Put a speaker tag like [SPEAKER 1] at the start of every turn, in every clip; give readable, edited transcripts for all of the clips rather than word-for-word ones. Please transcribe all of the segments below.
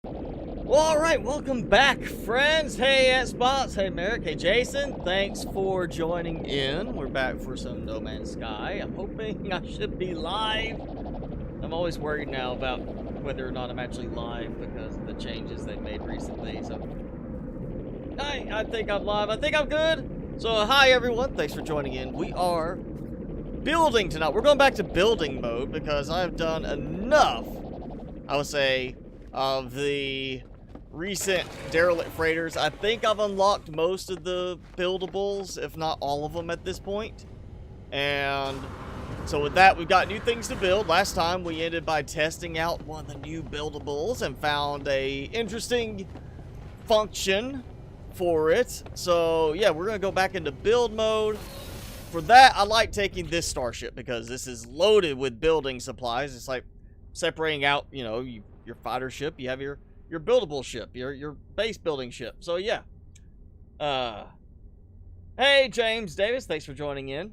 [SPEAKER 1] Alright, welcome back, friends. Hey, Spots. Hey, Merrick. Hey, Jason. Thanks for joining in. We're back for some No Man's Sky. I'm hoping I should be live. I'm always worried now about whether or not I'm actually live because of the changes they made recently. So, I think I'm live. I think I'm good. So, hi, everyone. Thanks for joining in. We are building tonight. We're going back to building mode because I've done enough, I would say, of the recent Derelict Freighters. I think I've unlocked most of the buildables, if not all of them at this point. And so with that, we've got new things to build. Last time we ended by testing out one of the new buildables and found a interesting function for it. So yeah, we're gonna go back into build mode. For that, I like taking this starship because this is loaded with building supplies. It's like separating out, you know, your fighter ship, you have your buildable ship, your base building ship. So yeah. Hey James Davis, thanks for joining in.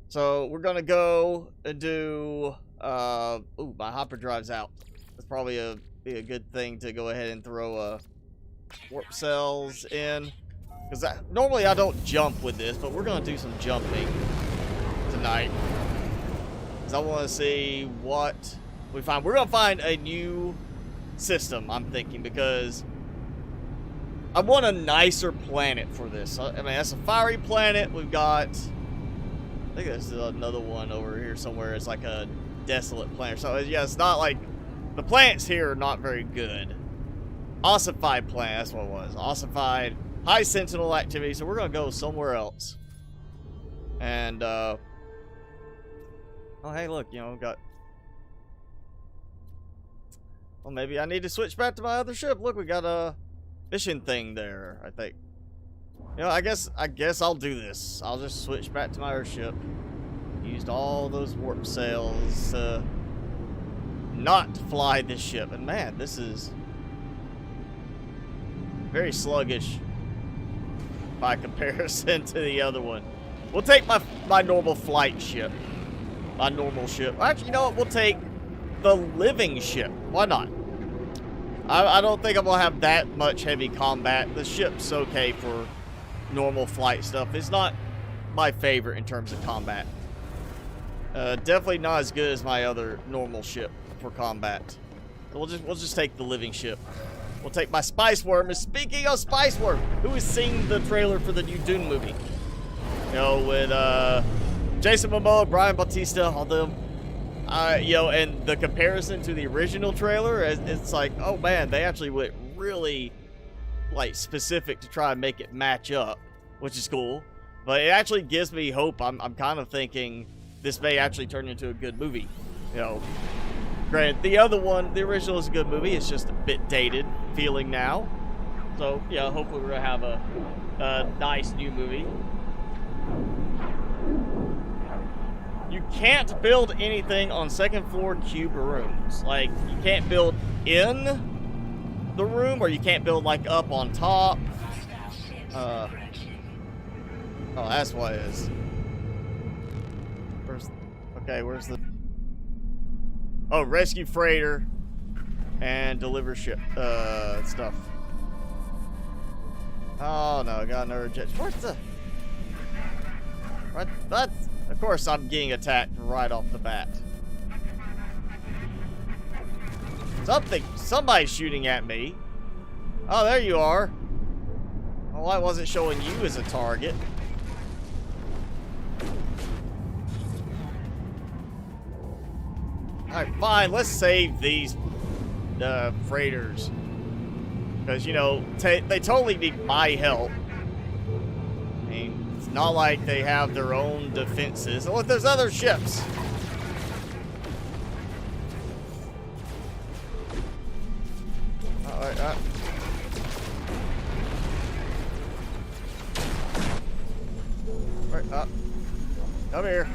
[SPEAKER 1] So we're gonna go and do ooh, my hopper drive's out. That's probably be a good thing to go ahead and throw warp cells in, because normally I don't jump with this, but we're gonna do some jumping tonight. I want to see what we find. We're going to find a new system, I'm thinking, because I want a nicer planet for this. I mean, that's a fiery planet. We've got, I think there's another one over here somewhere. It's like a desolate planet. So, yeah, it's not like, the planets here are not very good. Ossified planet, that's what it was. Ossified, high sentinel activity. So, we're going to go somewhere else. And, oh, hey, look, you know, got... Well, maybe I need to switch back to my other ship. Look, we got a mission thing there, I think. You know, I guess I'll do this. I'll just switch back to my other ship. Used all those warp sails to not fly this ship. And man, this is very sluggish by comparison to the other one. We'll take my normal flight ship. My normal ship. Actually, you know what? We'll take the living ship. Why not? I don't think I'm going to have that much heavy combat. The ship's okay for normal flight stuff. It's not my favorite in terms of combat. Definitely not as good as my other normal ship for combat. So we'll just take the living ship. We'll take my Spice Worm. And speaking of Spice Worm, who has seen the trailer for the new Dune movie? You know, with Jason Momoa, Brian Bautista, all them, you know, and the comparison to the original trailer, it's like, oh man, they actually went really, like, specific to try and make it match up, which is cool. But it actually gives me hope. I'm kind of thinking this may actually turn into a good movie. You know, granted, the other one, the original is a good movie. It's just a bit dated feeling now. So, yeah, hopefully we're going to have a nice new movie. You can't build anything on second floor cube rooms. Like, you can't build in the room, or you can't build, like, up on top. Oh, that's what it is. Where's the... Oh, rescue freighter and deliver ship, stuff. Oh, no, got another jet. Where's the... What? That's... Of course, I'm getting attacked right off the bat. Somebody's shooting at me. Oh, there you are. Well, I wasn't showing you as a target. Alright, fine. Let's save these freighters. Because, you know, they totally need my help. I mean, it's not like they have their own defenses. Oh, look, there's other ships. Alright, right, come here.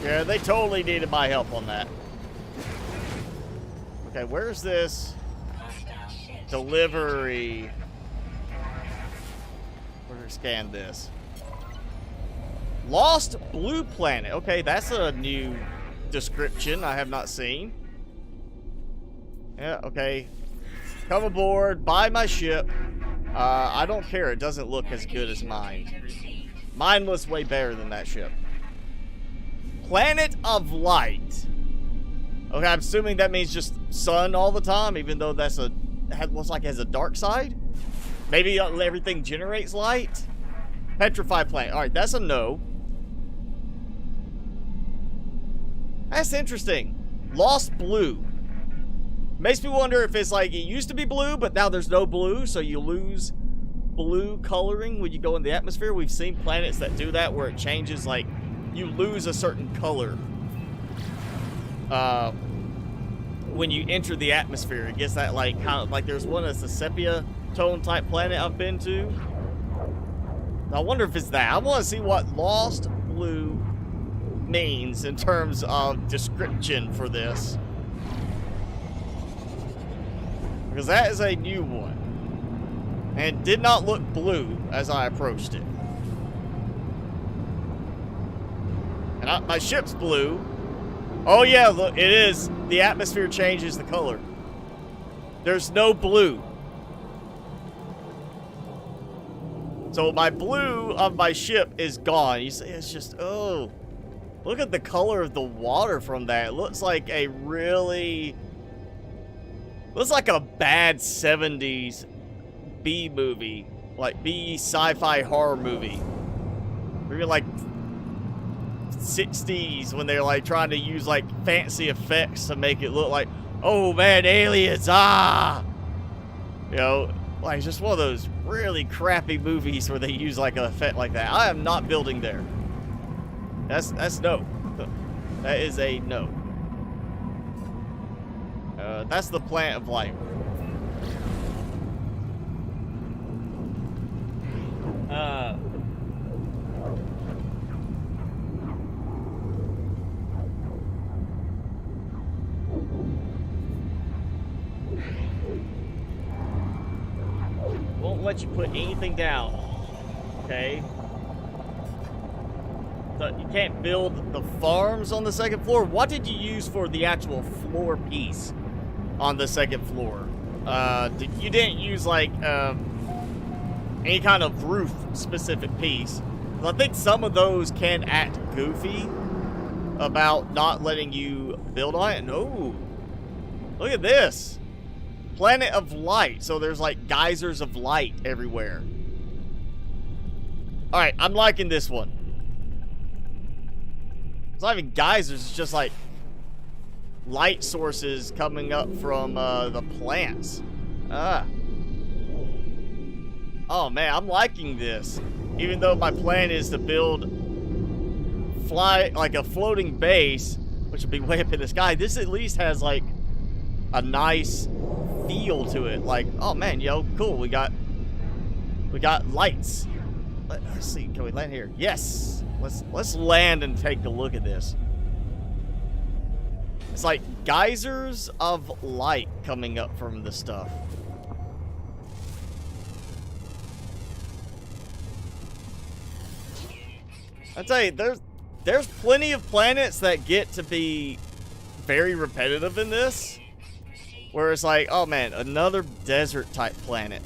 [SPEAKER 1] Yeah, they totally needed my help on that. Okay, where's this delivery? We're gonna scan this. Lost Blue Planet. Okay, that's a new description I have not seen. Yeah, okay. Come aboard, buy my ship. I don't care, it doesn't look as good as mine. Mine looks way better than that ship. Planet of Light. Okay, I'm assuming that means just sun all the time, even though that's looks like it has a dark side. Maybe everything generates light. Petrified planet. All right, that's a no. That's interesting. Lost Blue. Makes me wonder if it's like it used to be blue, but now there's no blue, so you lose blue coloring when you go in the atmosphere. We've seen planets that do that, where it changes, like you lose a certain color when you enter the atmosphere. It gets that like kind of like there's one that's a sepia tone type planet I've been to. I wonder if it's that. I want to see what Lost Blue means in terms of description for this. Because that is a new one. And did not look blue as I approached it. And my ship's blue. Oh yeah, look, it is. The atmosphere changes the color. There's no blue. So my blue of my ship is gone. You see, it's just, oh. Look at the color of the water from that. It looks like a really... Looks like a bad 70s B movie. Like B sci-fi horror movie. Maybe like 60s when they're like trying to use like fancy effects to make it look like, oh man, aliens, ah! You know, like just one of those really crappy movies where they use like an effect like that. I am not building there. That's no. That is a no. That's the Planet of Light. Won't let you put anything down. Okay. So you can't build the farms on the second floor. What did you use for the actual floor piece on the second floor? You didn't use like any kind of roof specific piece. I think some of those can act goofy about not letting you build on it. No, look at this Planet of Light. So there's like geysers of light everywhere. All right, I'm liking this one. It's not even geysers, it's just like light sources coming up from the plants. Oh man, I'm liking this. Even though my plan is to build like a floating base, which would be way up in the sky, this at least has like a nice feel to it. Like, oh man, yo, cool, we got lights. Let's see, can we land here? Yes. Let's land and take a look at this. It's like geysers of light coming up from the stuff. I tell you, there's plenty of planets that get to be very repetitive in this, where it's like, oh man, another desert type planet.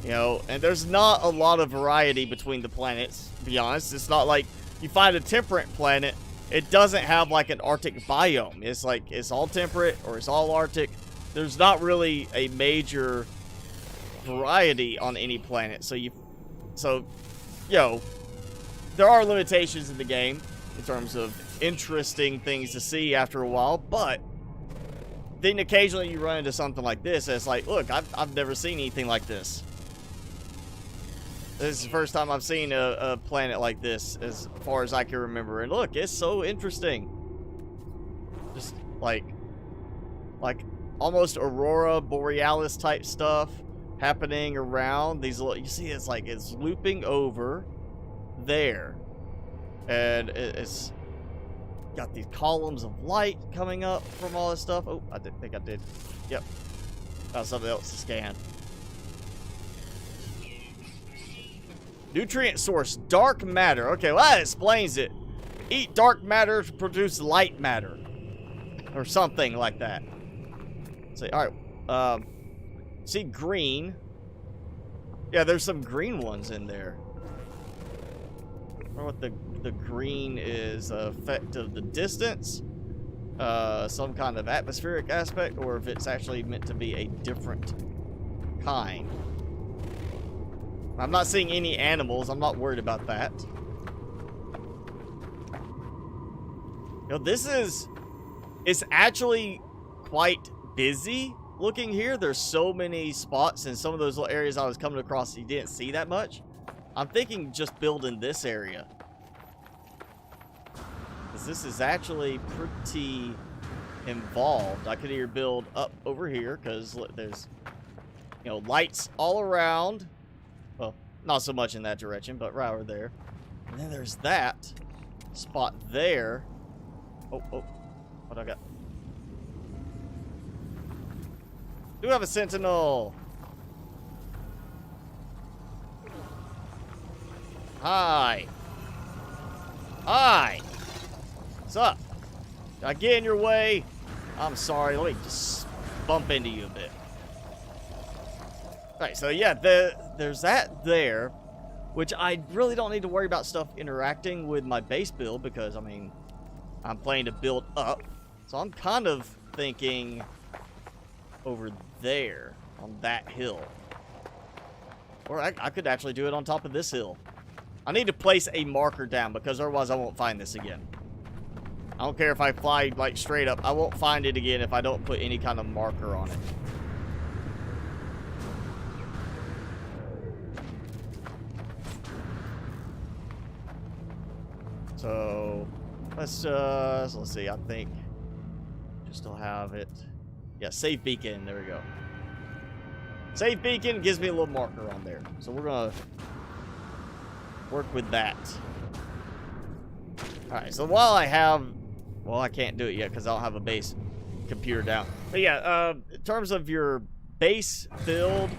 [SPEAKER 1] You know, and there's not a lot of variety between the planets, to be honest. It's not like you find a temperate planet, it doesn't have like an Arctic biome. It's like, it's all temperate or it's all Arctic. There's not really a major variety on any planet. So, there are limitations in the game in terms of interesting things to see after a while, but then occasionally you run into something like this, and it's like, look, I've never seen anything like this. This is the first time I've seen a planet like this, as far as I can remember. And look, it's so interesting. Just like almost Aurora Borealis type stuff happening around these little, you see, it's like it's looping over there. And it's got these columns of light coming up from all this stuff. Oh, I think I did. Yep. Got something else to scan. Nutrient source, dark matter. Okay, well, that explains it. Eat dark matter to produce light matter. Or something like that. See, alright. See green. Yeah, there's some green ones in there. I don't know what the green is. Effect of the distance. Some kind of atmospheric aspect. Or if it's actually meant to be a different kind. I'm not seeing any animals. I'm not worried about that. You know, this is... It's actually quite busy looking here. There's so many spots in some of those little areas I was coming across you didn't see that much. I'm thinking just building this area. Because this is actually pretty involved. I could either build up over here because there's, you know, lights all around. Well, not so much in that direction, but right over there. And then there's that spot there. Oh. What I got? Do have a sentinel. Hi. What's up? Did I get in your way? I'm sorry. Let me just bump into you a bit. Alright, so yeah, there's that there, which I really don't need to worry about stuff interacting with my base build because, I mean, I'm planning to build up. So I'm kind of thinking over there on that hill. Or I could actually do it on top of this hill. I need to place a marker down because otherwise I won't find this again. I don't care if I fly like straight up. I won't find it again if I don't put any kind of marker on it. So let's see. I think still have it. Yeah, save beacon. There we go. Save beacon gives me a little marker on there. So we're gonna work with that. Alright, so while I have... Well, I can't do it yet because I don't have a base computer down. But yeah, in terms of your base build,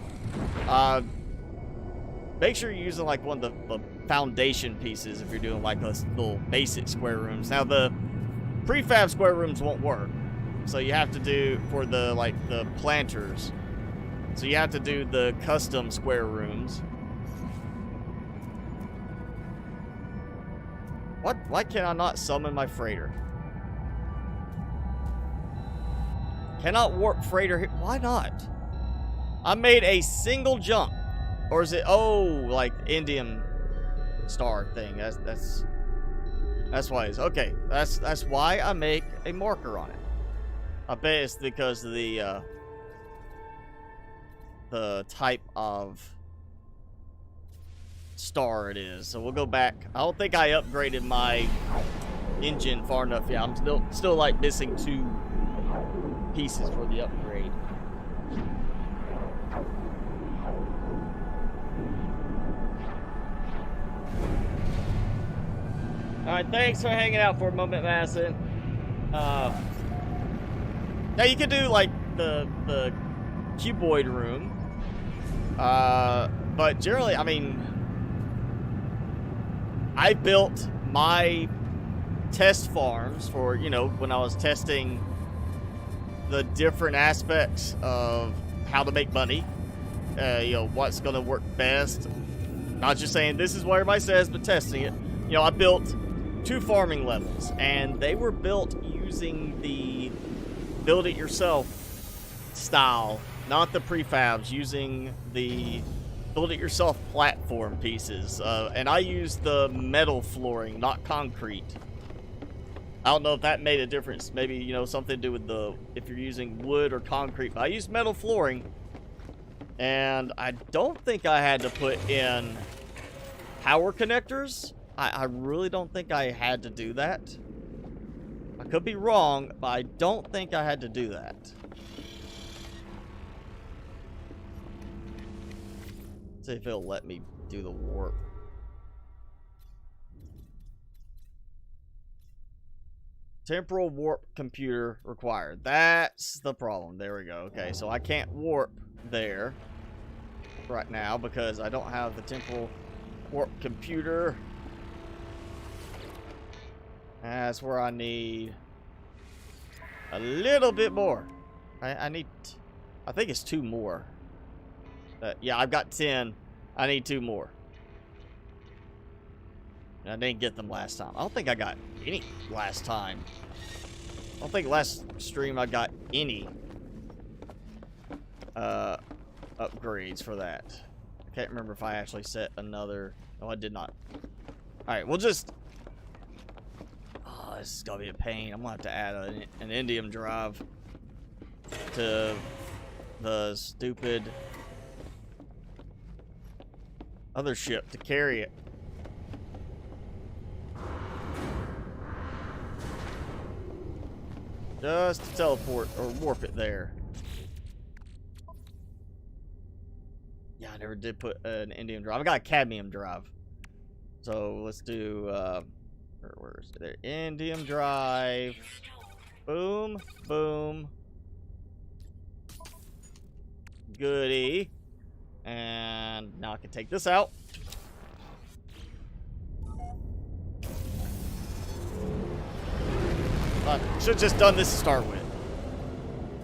[SPEAKER 1] make sure you're using like one of the foundation pieces if you're doing like those little basic square rooms. Now the prefab square rooms won't work. So you have to do for the like the planters. So you have to do the custom square rooms. What? Why can I not summon my freighter? Cannot warp freighter here. Why not? I made a single jump. Or is it, oh, like Indian star thing. That's why it's okay. That's why I make a marker on it. I bet it's because of the type of star it is. So we'll go back. I don't think I upgraded my engine far enough. Yeah, I'm still like missing 2 pieces for the upgrade. Alright, thanks for hanging out for a moment, Madison. Now you could do like the cuboid room. But generally, I mean, I built my test farms for, you know, when I was testing the different aspects of how to make money. You know, what's going to work best. Not just saying this is what everybody says, but testing it. You know, I built 2 farming levels, and they were built using the build-it-yourself style, not the prefabs, using the build-it-yourself platform pieces. And I used the metal flooring, not concrete. I don't know if that made a difference. Maybe, you know, something to do with the, if you're using wood or concrete. But I used metal flooring, and I don't think I had to put in power connectors. I really don't think I had to do that. I could be wrong, but I don't think I had to do that. Let's see if it'll let me do the warp. Temporal warp computer required. That's the problem. There we go. Okay, so I can't warp there right now because I don't have the temporal Warp computer. That's where I need a little bit more. I need, I think it's 2 more. Yeah, I've got 10. I need 2 more. I didn't get them last time. I don't think I got any last time. I don't think last stream I got any upgrades for that. I can't remember if I actually set another. No, I did not. Alright, we'll just... Oh, this is gonna be a pain. I'm gonna have to add an indium drive to the stupid other ship to carry it. Just to teleport or warp it there. Yeah, I never did put an indium drive. I got a cadmium drive. So let's do where is it there? Indium drive. Boom, boom. Goody. And now I can take this out. I should have just done this to start with.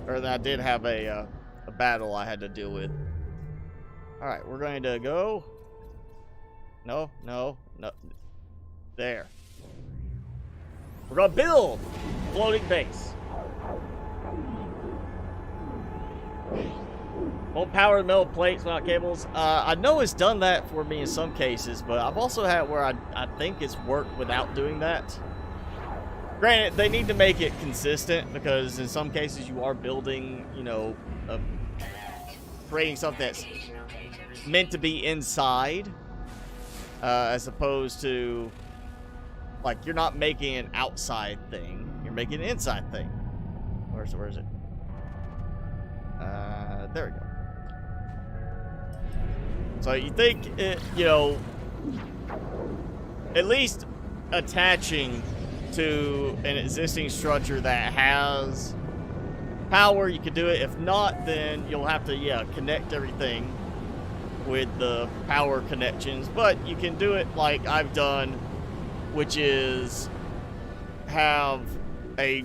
[SPEAKER 1] Or that I did have a battle I had to deal with. Alright, we're going to go. No, no, no. There. We're going to build floating base. Won't power the metal plates without cables. I know it's done that for me in some cases, but I've also had where I think it's worked without doing that. Granted, they need to make it consistent because in some cases you are building, you know, creating something that's meant to be inside, as opposed to, like, you're not making an outside thing, you're making an inside thing. Where is it? There we go. So you think, you know, at least attaching to an existing structure that has power, you could do it. If not, then you'll have to, yeah, connect everything with the power connections. But you can do it like I've done, which is have a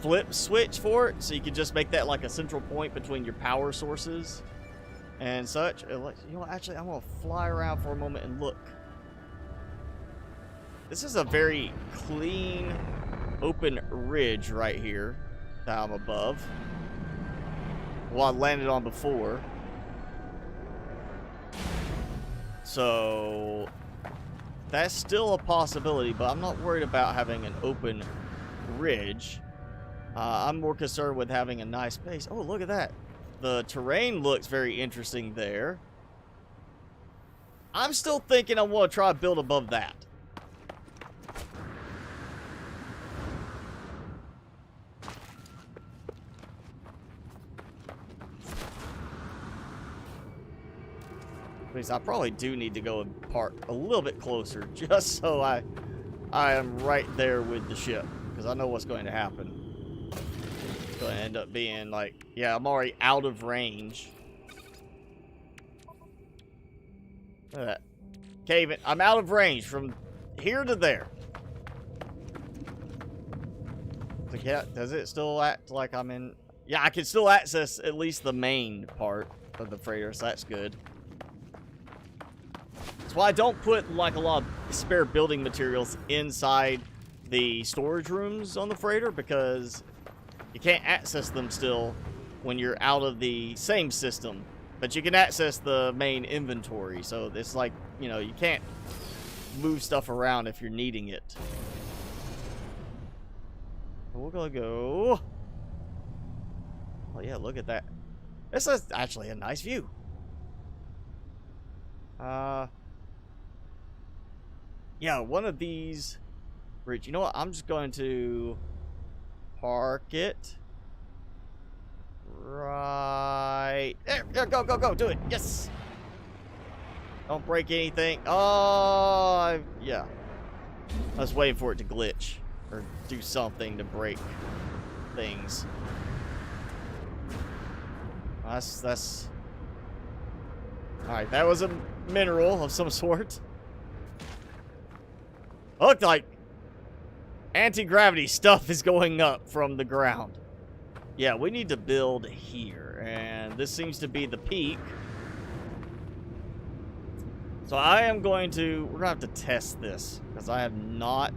[SPEAKER 1] flip switch for it, so you can just make that like a central point between your power sources and such. You know, actually, I'm gonna fly around for a moment and look. This is a very clean, open ridge right here that I'm above. Well, I landed on before. So that's still a possibility, but I'm not worried about having an open ridge. I'm more concerned with having a nice base. Oh, look at that. The terrain looks very interesting there. I'm still thinking I want to try to build above that. Because I probably do need to go and park a little bit closer, just so I am right there with the ship, because I know what's going to happen. It's going to end up being like, yeah, I'm already out of range. Look at that. Cave it. I'm out of range from here to there. So yeah, does it still act like I'm in? Yeah, I can still access at least the main part of the freighter, so that's good. That's why I don't put like a lot of spare building materials inside the storage rooms on the freighter, because you can't access them still when you're out of the same system. But you can access the main inventory, so it's like, you know, you can't move stuff around if you're needing it. We're gonna go... Oh yeah, look at that. This is actually a nice view. Yeah, one of these bridge. You know what? I'm just going to park it right there. There, go, do it. Yes. Don't break anything. Oh, yeah. I was waiting for it to glitch or do something to break things. That's. All right, that was a mineral of some sort. Looked like anti-gravity stuff is going up from the ground. Yeah, we need to build here, and this seems to be the peak. So I am going to, we're going to have to test this, because I have not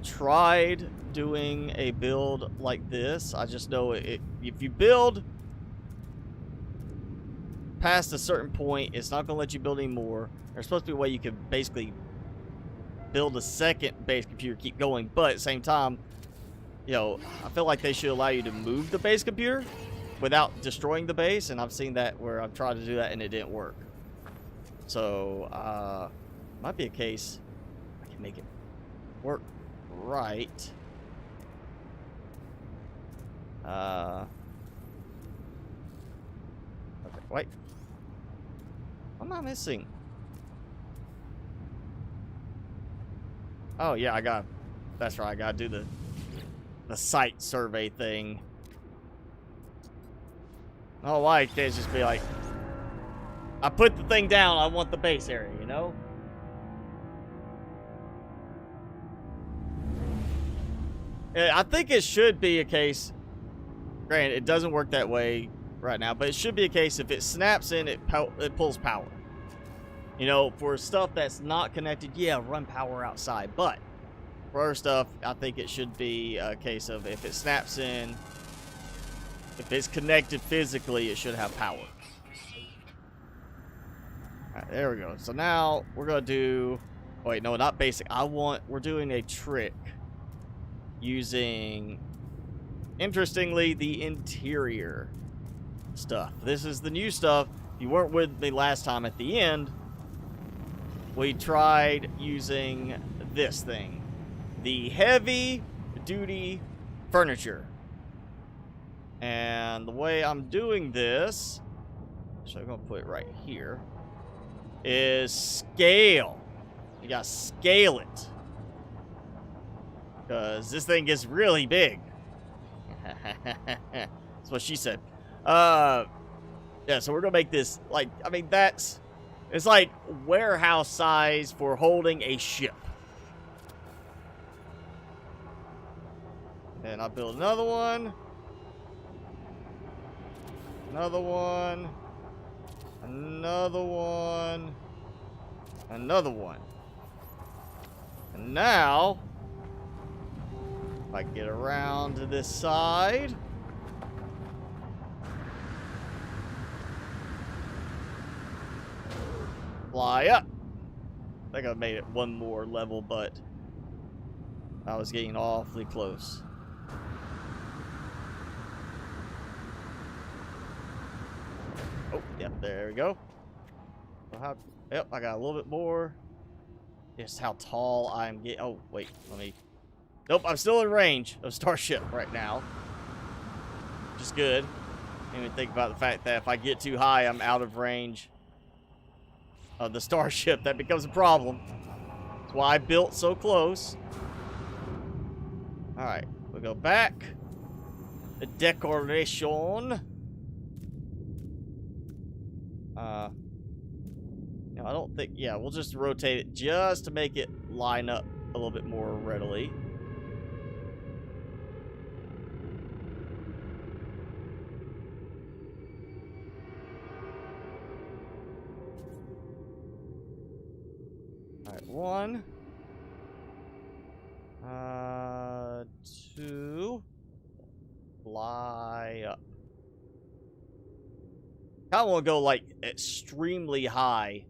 [SPEAKER 1] tried doing a build like this. I just know if you build past a certain point, it's not going to let you build anymore. There's supposed to be a way you can basically build a second base computer, keep going, but at the same time, you know, I feel like they should allow you to move the base computer without destroying the base, and I've seen that where I've tried to do that and it didn't work. So, might be a case I can make it work right. Okay, wait. What am I missing? Oh, yeah, that's right, I gotta do the site survey thing. Oh, why can't just be like, I put the thing down, I want the base area, you know? Yeah, I think it should be a case, granted, it doesn't work that way right now, but it should be a case if it snaps in, it pulls power. You know, for stuff that's not connected, yeah, run power outside, but for other stuff, I think it should be a case of if it snaps in, if it's connected physically, it should have power. Alright, there we go. So now we're gonna do, oh wait, no, not basic. We're doing a trick using, interestingly, the interior stuff. This is the new stuff. If you weren't with me last time, at the end, we tried using this thing. The heavy duty furniture. And the way I'm doing this, so I'm gonna put it right here, is scale. You gotta scale it, because this thing gets really big. That's what she said. Yeah, so we're gonna make this, like, I mean, it's like warehouse size for holding a ship. And I'll build another one. Another one. Another one. Another one. And now, if I get around to this side, fly up. I think I made it one more level, but I was getting awfully close. Oh, yep, there we go. So yep, I got a little bit more. Just how tall I'm getting. Oh, wait, nope, I'm still in range of Starship right now, which is good. Didn't even think about the fact that if I get too high, I'm out of range of the Starship. That becomes a problem. That's why I built so close. Alright, we'll go back. The decoration. No, I don't think, yeah, we'll just rotate it just to make it line up a little bit more readily. Alright, 1. 2. Fly up. I kind of want to go, like, extremely high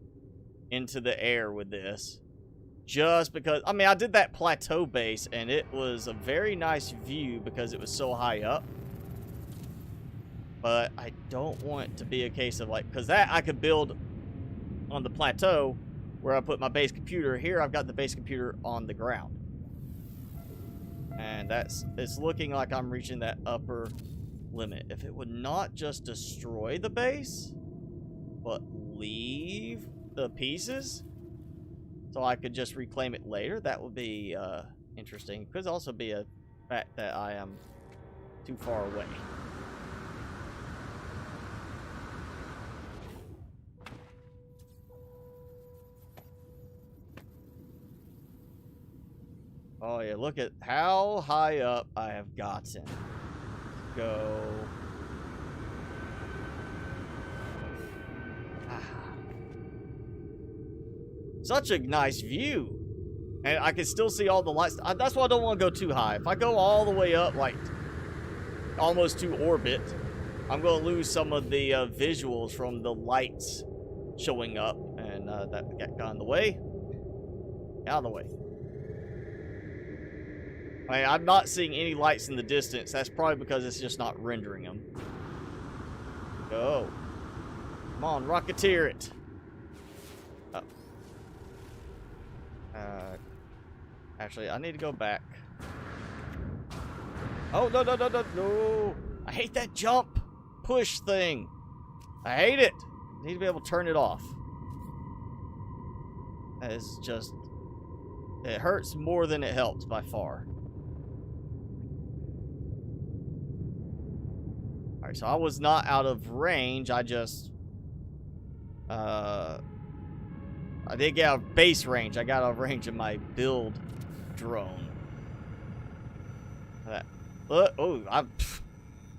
[SPEAKER 1] into the air with this. Just because, I mean, I did that plateau base, and it was a very nice view because it was so high up. But I don't want it to be a case of, like, because that I could build on the plateau where I put my base computer. Here, I've got the base computer on the ground. And it's looking like I'm reaching that upper limit. If it would not just destroy the base, but leave the pieces so I could just reclaim it later, that would be interesting. Could also be a fact that I am too far away. Oh yeah, look at how high up I have gotten. Go. Such a nice view. And I can still see all the lights. That's why I don't want to go too high. If I go all the way up, like, almost to orbit, I'm going to lose some of the visuals from the lights showing up. And that got in the way. Out of the way. I mean, I'm not seeing any lights in the distance. That's probably because it's just not rendering them. Go. Come on, Rocketeer it. Actually, I need to go back. Oh, no, no, no, no, no. I hate that jump push thing. I hate it. I need to be able to turn it off. That is just... It hurts more than it helps by far. Alright, so I was not out of range. I just... I did get out of base range. I got out of range of my build drone.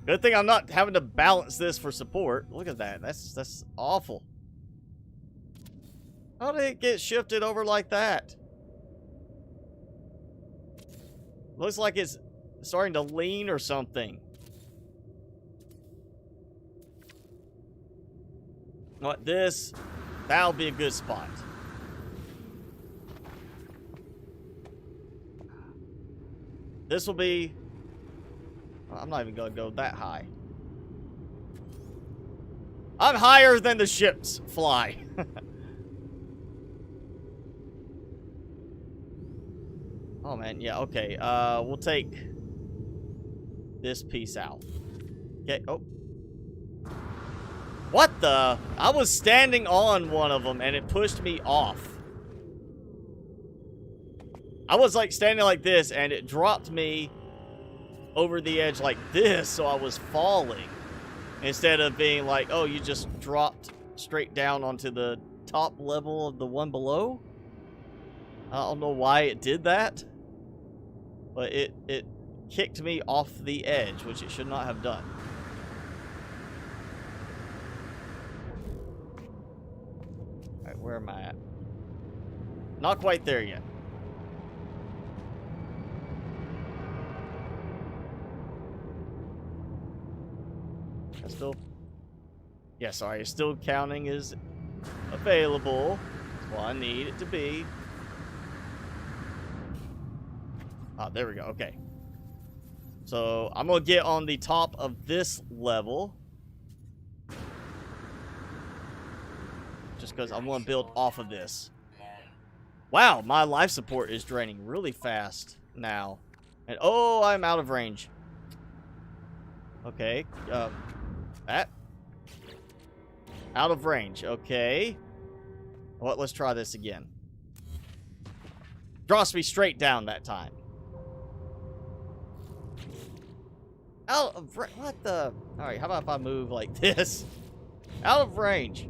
[SPEAKER 1] Good thing I'm not having to balance this for support. Look at that. That's awful. How did it get shifted over like that? Looks like it's starting to lean or something. What this? That'll be a good spot. This will be... I'm not even going to go that high. I'm higher than the ships fly. Oh, man. Yeah, okay. We'll take this piece out. Okay. Oh. What the? I was standing on one of them, and it pushed me off. I was, like, standing like this, and it dropped me over the edge like this, so I was falling. Instead of being like, oh, you just dropped straight down onto the top level of the one below. I don't know why it did that. But it kicked me off the edge, which it should not have done. Alright, where am I at? Not quite there yet. Still, yeah, sorry, it's still counting is available. That's what I need it to be. Ah, there we go. Okay. So I'm gonna get on the top of this level, just because I'm gonna build off of this. Wow, my life support is draining really fast now, and oh, I'm out of range. Okay. That. Out of range. Okay. Well, let's try this again. Drops me straight down that time. Out of range. What the? Alright, how about if I move like this? Out of range.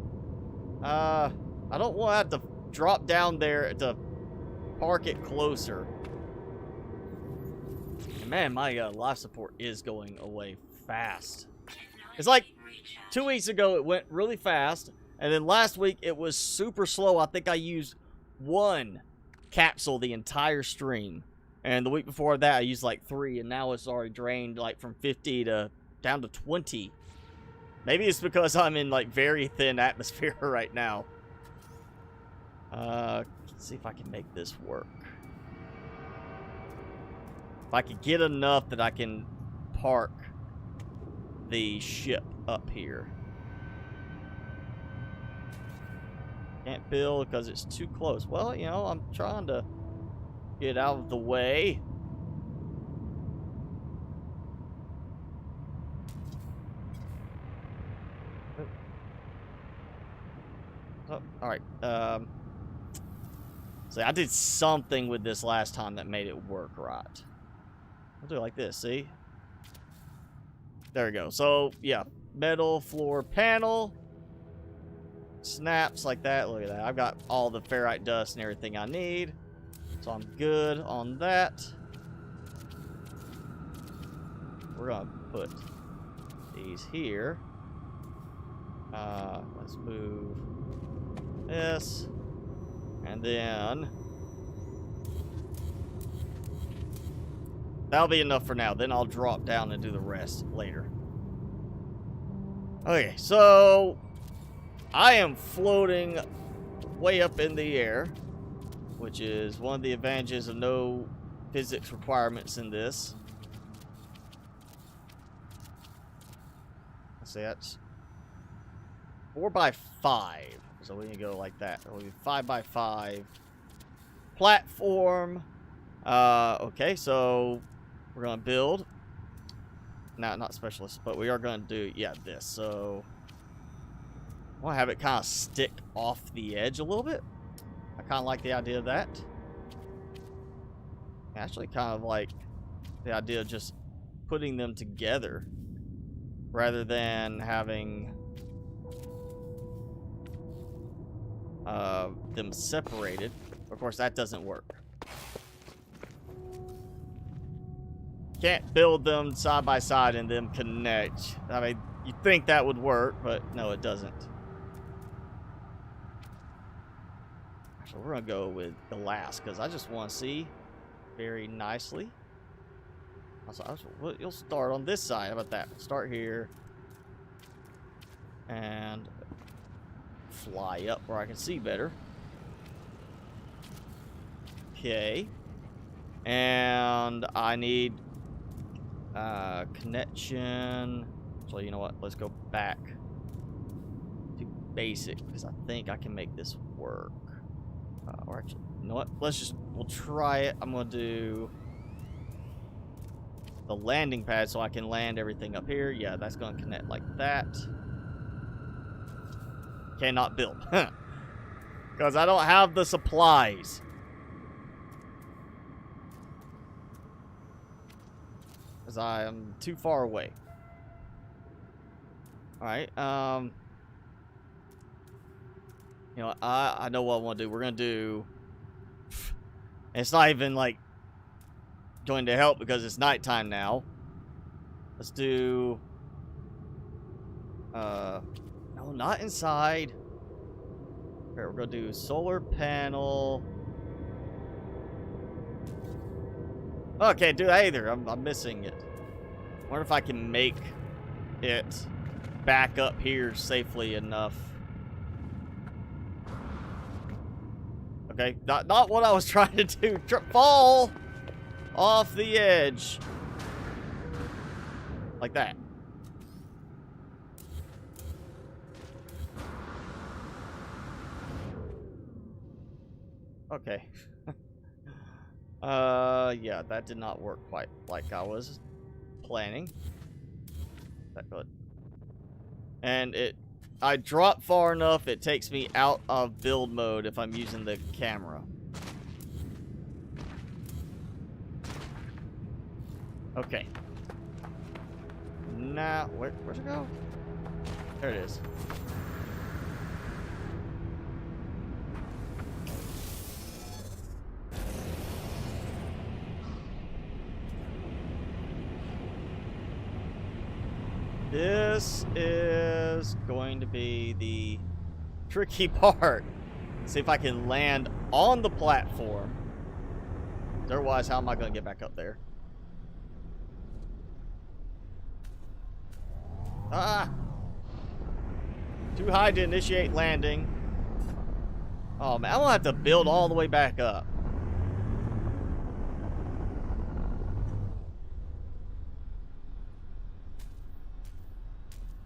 [SPEAKER 1] I don't want to have to drop down there to park it closer. And man, my life support is going away fast. It's like 2 weeks ago it went really fast, and then last week it was super slow. I think I used 1 capsule the entire stream. And the week before that I used like 3, and now it's already drained like from 50 to down to 20. Maybe it's because I'm in like very thin atmosphere right now. Let's see if I can make this work. If I could get enough that I can park the ship up here. Can't build because it's too close. Well, you know, I'm trying to get out of the way. Oh, alright. See, I did something with this last time that made it work right. I'll do it like this, see? There we go. So, yeah. Metal floor panel. Snaps like that. Look at that. I've got all the ferrite dust and everything I need. So I'm good on that. We're gonna put these here. Let's move this. And then that'll be enough for now. Then I'll drop down and do the rest later. Okay, so I am floating way up in the air, which is one of the advantages of no physics requirements in this. Let's see, that's 4x5. So we can go like that. It'll be 5x5 platform. Okay, so we're gonna build. Not specialist, but we are gonna do this. So I want to have it kind of stick off the edge a little bit. I kind of like the idea of that. Actually, kind of like the idea of just putting them together rather than having them separated. Of course, that doesn't work. Can't build them side by side and then connect. I mean, you'd think that would work, but no, it doesn't. So we're gonna go with glass because I just want to see very nicely. Also, you'll start on this side. How about that? We'll start here and fly up where I can see better. Okay, and I need connection. So you know what? Let's go back to basic because I think I can make this work. Or actually, you know what? We'll try it. I'm gonna do the landing pad so I can land everything up here. Yeah, that's gonna connect like that. Cannot build. Because I don't have the supplies. Because I am too far away. Alright, you know, I know what I want to do. We're going to do... It's not even, like, going to help because it's nighttime now. Let's do... No, not inside. Alright, we're going to do solar panel. Oh, I can't do that either. I'm missing it. I wonder if I can make it back up here safely enough. Okay, not what I was trying to do. Fall off the edge. Like that. Okay. Yeah, that did not work quite like I was planning. That good. And I drop far enough, it takes me out of build mode if I'm using the camera. Okay. Now, where'd it go? There it is. This is going to be the tricky part. See if I can land on the platform. Otherwise, how am I going to get back up there? Ah! Too high to initiate landing. Oh man, I'm going to have to build all the way back up.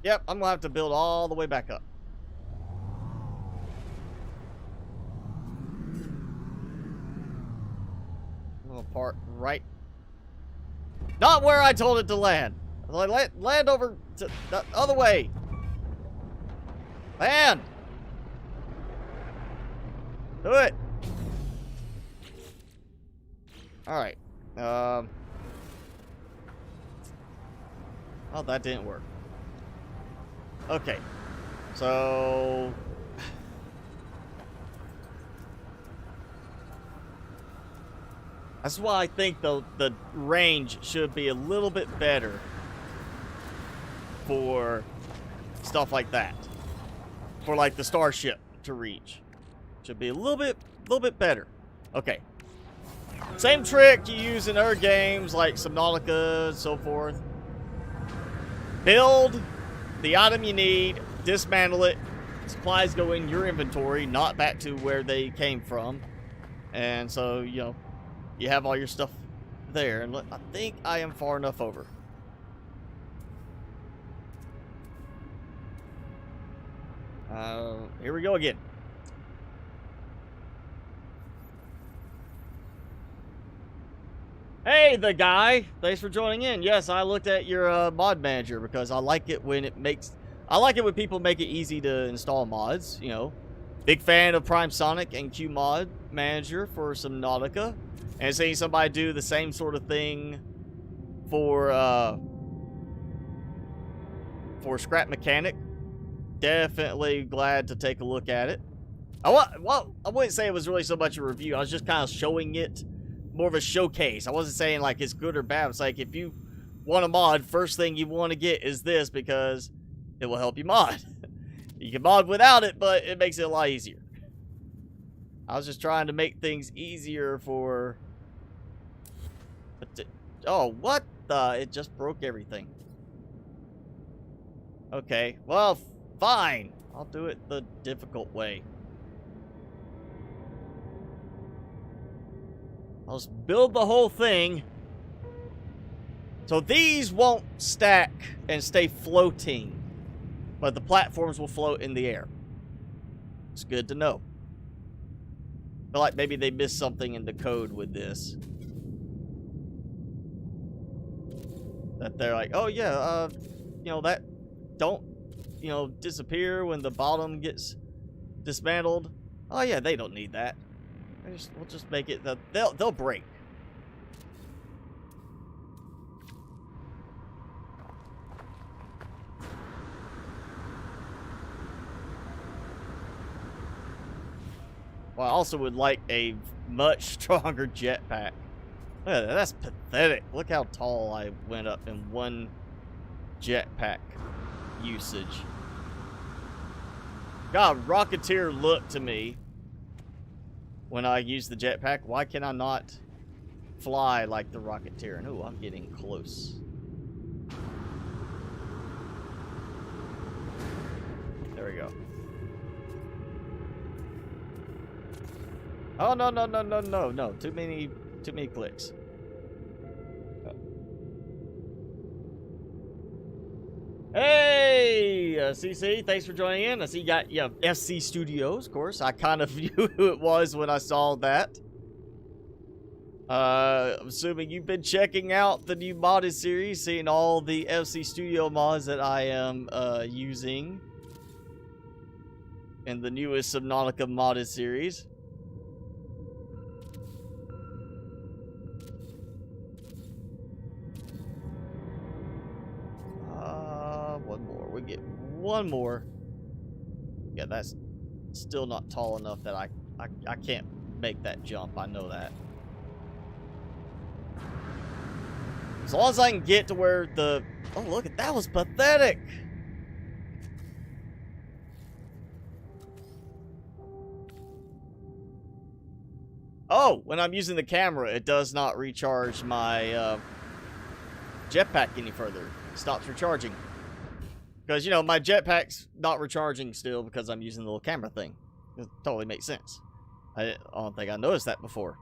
[SPEAKER 1] Yep, I'm gonna have to build all the way back up. I'm gonna park right. Not where I told it to land. Land over to the other way. Land. Do it. All right. Oh, that didn't work. Okay, so That's why I think the range should be a little bit better for stuff like that. For like the starship to reach. Should be a little bit better. Okay. Same trick you use in other games like Subnautica and so forth. Build the item you need, dismantle it, supplies go in your inventory, not back to where they came from. And so, you know, you have all your stuff there. And look, I think I am far enough over. Here we go again. Hey, the guy. Thanks for joining in. Yes, I looked at your mod manager because I like it when I like it when people make it easy to install mods, you know. Big fan of Prime Sonic and Q Mod Manager for Subnautica. And seeing somebody do the same sort of thing for Scrap Mechanic. Definitely glad to take a look at it. Well, I wouldn't say it was really so much a review. I was just kind of showing it. More of a showcase. I wasn't saying like it's good or bad. It's like if you want a mod, first thing you want to get is this because it will help you mod. You can mod without it, but it makes it a lot easier. I was just trying to make things easier for... Oh, what the? It just broke everything. Okay, well, fine. I'll do it the difficult way. I'll just build the whole thing. So these won't stack and stay floating, but the platforms will float in the air. It's good to know. I feel like maybe they missed something in the code with this. That they're like, oh yeah, you know, that don't, you know, disappear when the bottom gets dismantled. Oh yeah, they don't need that. We'll just make it that they'll break. Well, I also would like a much stronger jetpack. Look at that, that's pathetic. Look how tall I went up in one jetpack usage. God, Rocketeer look to me. When I use the jetpack, why can I not fly like the Rocketeer? And oh, I'm getting close. There we go. Oh no no no no no no! Too many clicks. Hey, CC, thanks for joining in. I see you got FC Studios, of course. I kind of knew who it was when I saw that. I'm assuming you've been checking out the new modded series, seeing all the FC Studio mods that I am using in the newest Subnautica modded series. One more. We get one more. Yeah, that's still not tall enough that I can't make that jump. I know that. As long as I can get to where the... Oh, look at that. Was pathetic. Oh, when I'm using the camera, it does not recharge my jetpack any further. It stops recharging. Because, you know, my jetpack's not recharging still because I'm using the little camera thing. It totally makes sense. I don't think I noticed that before.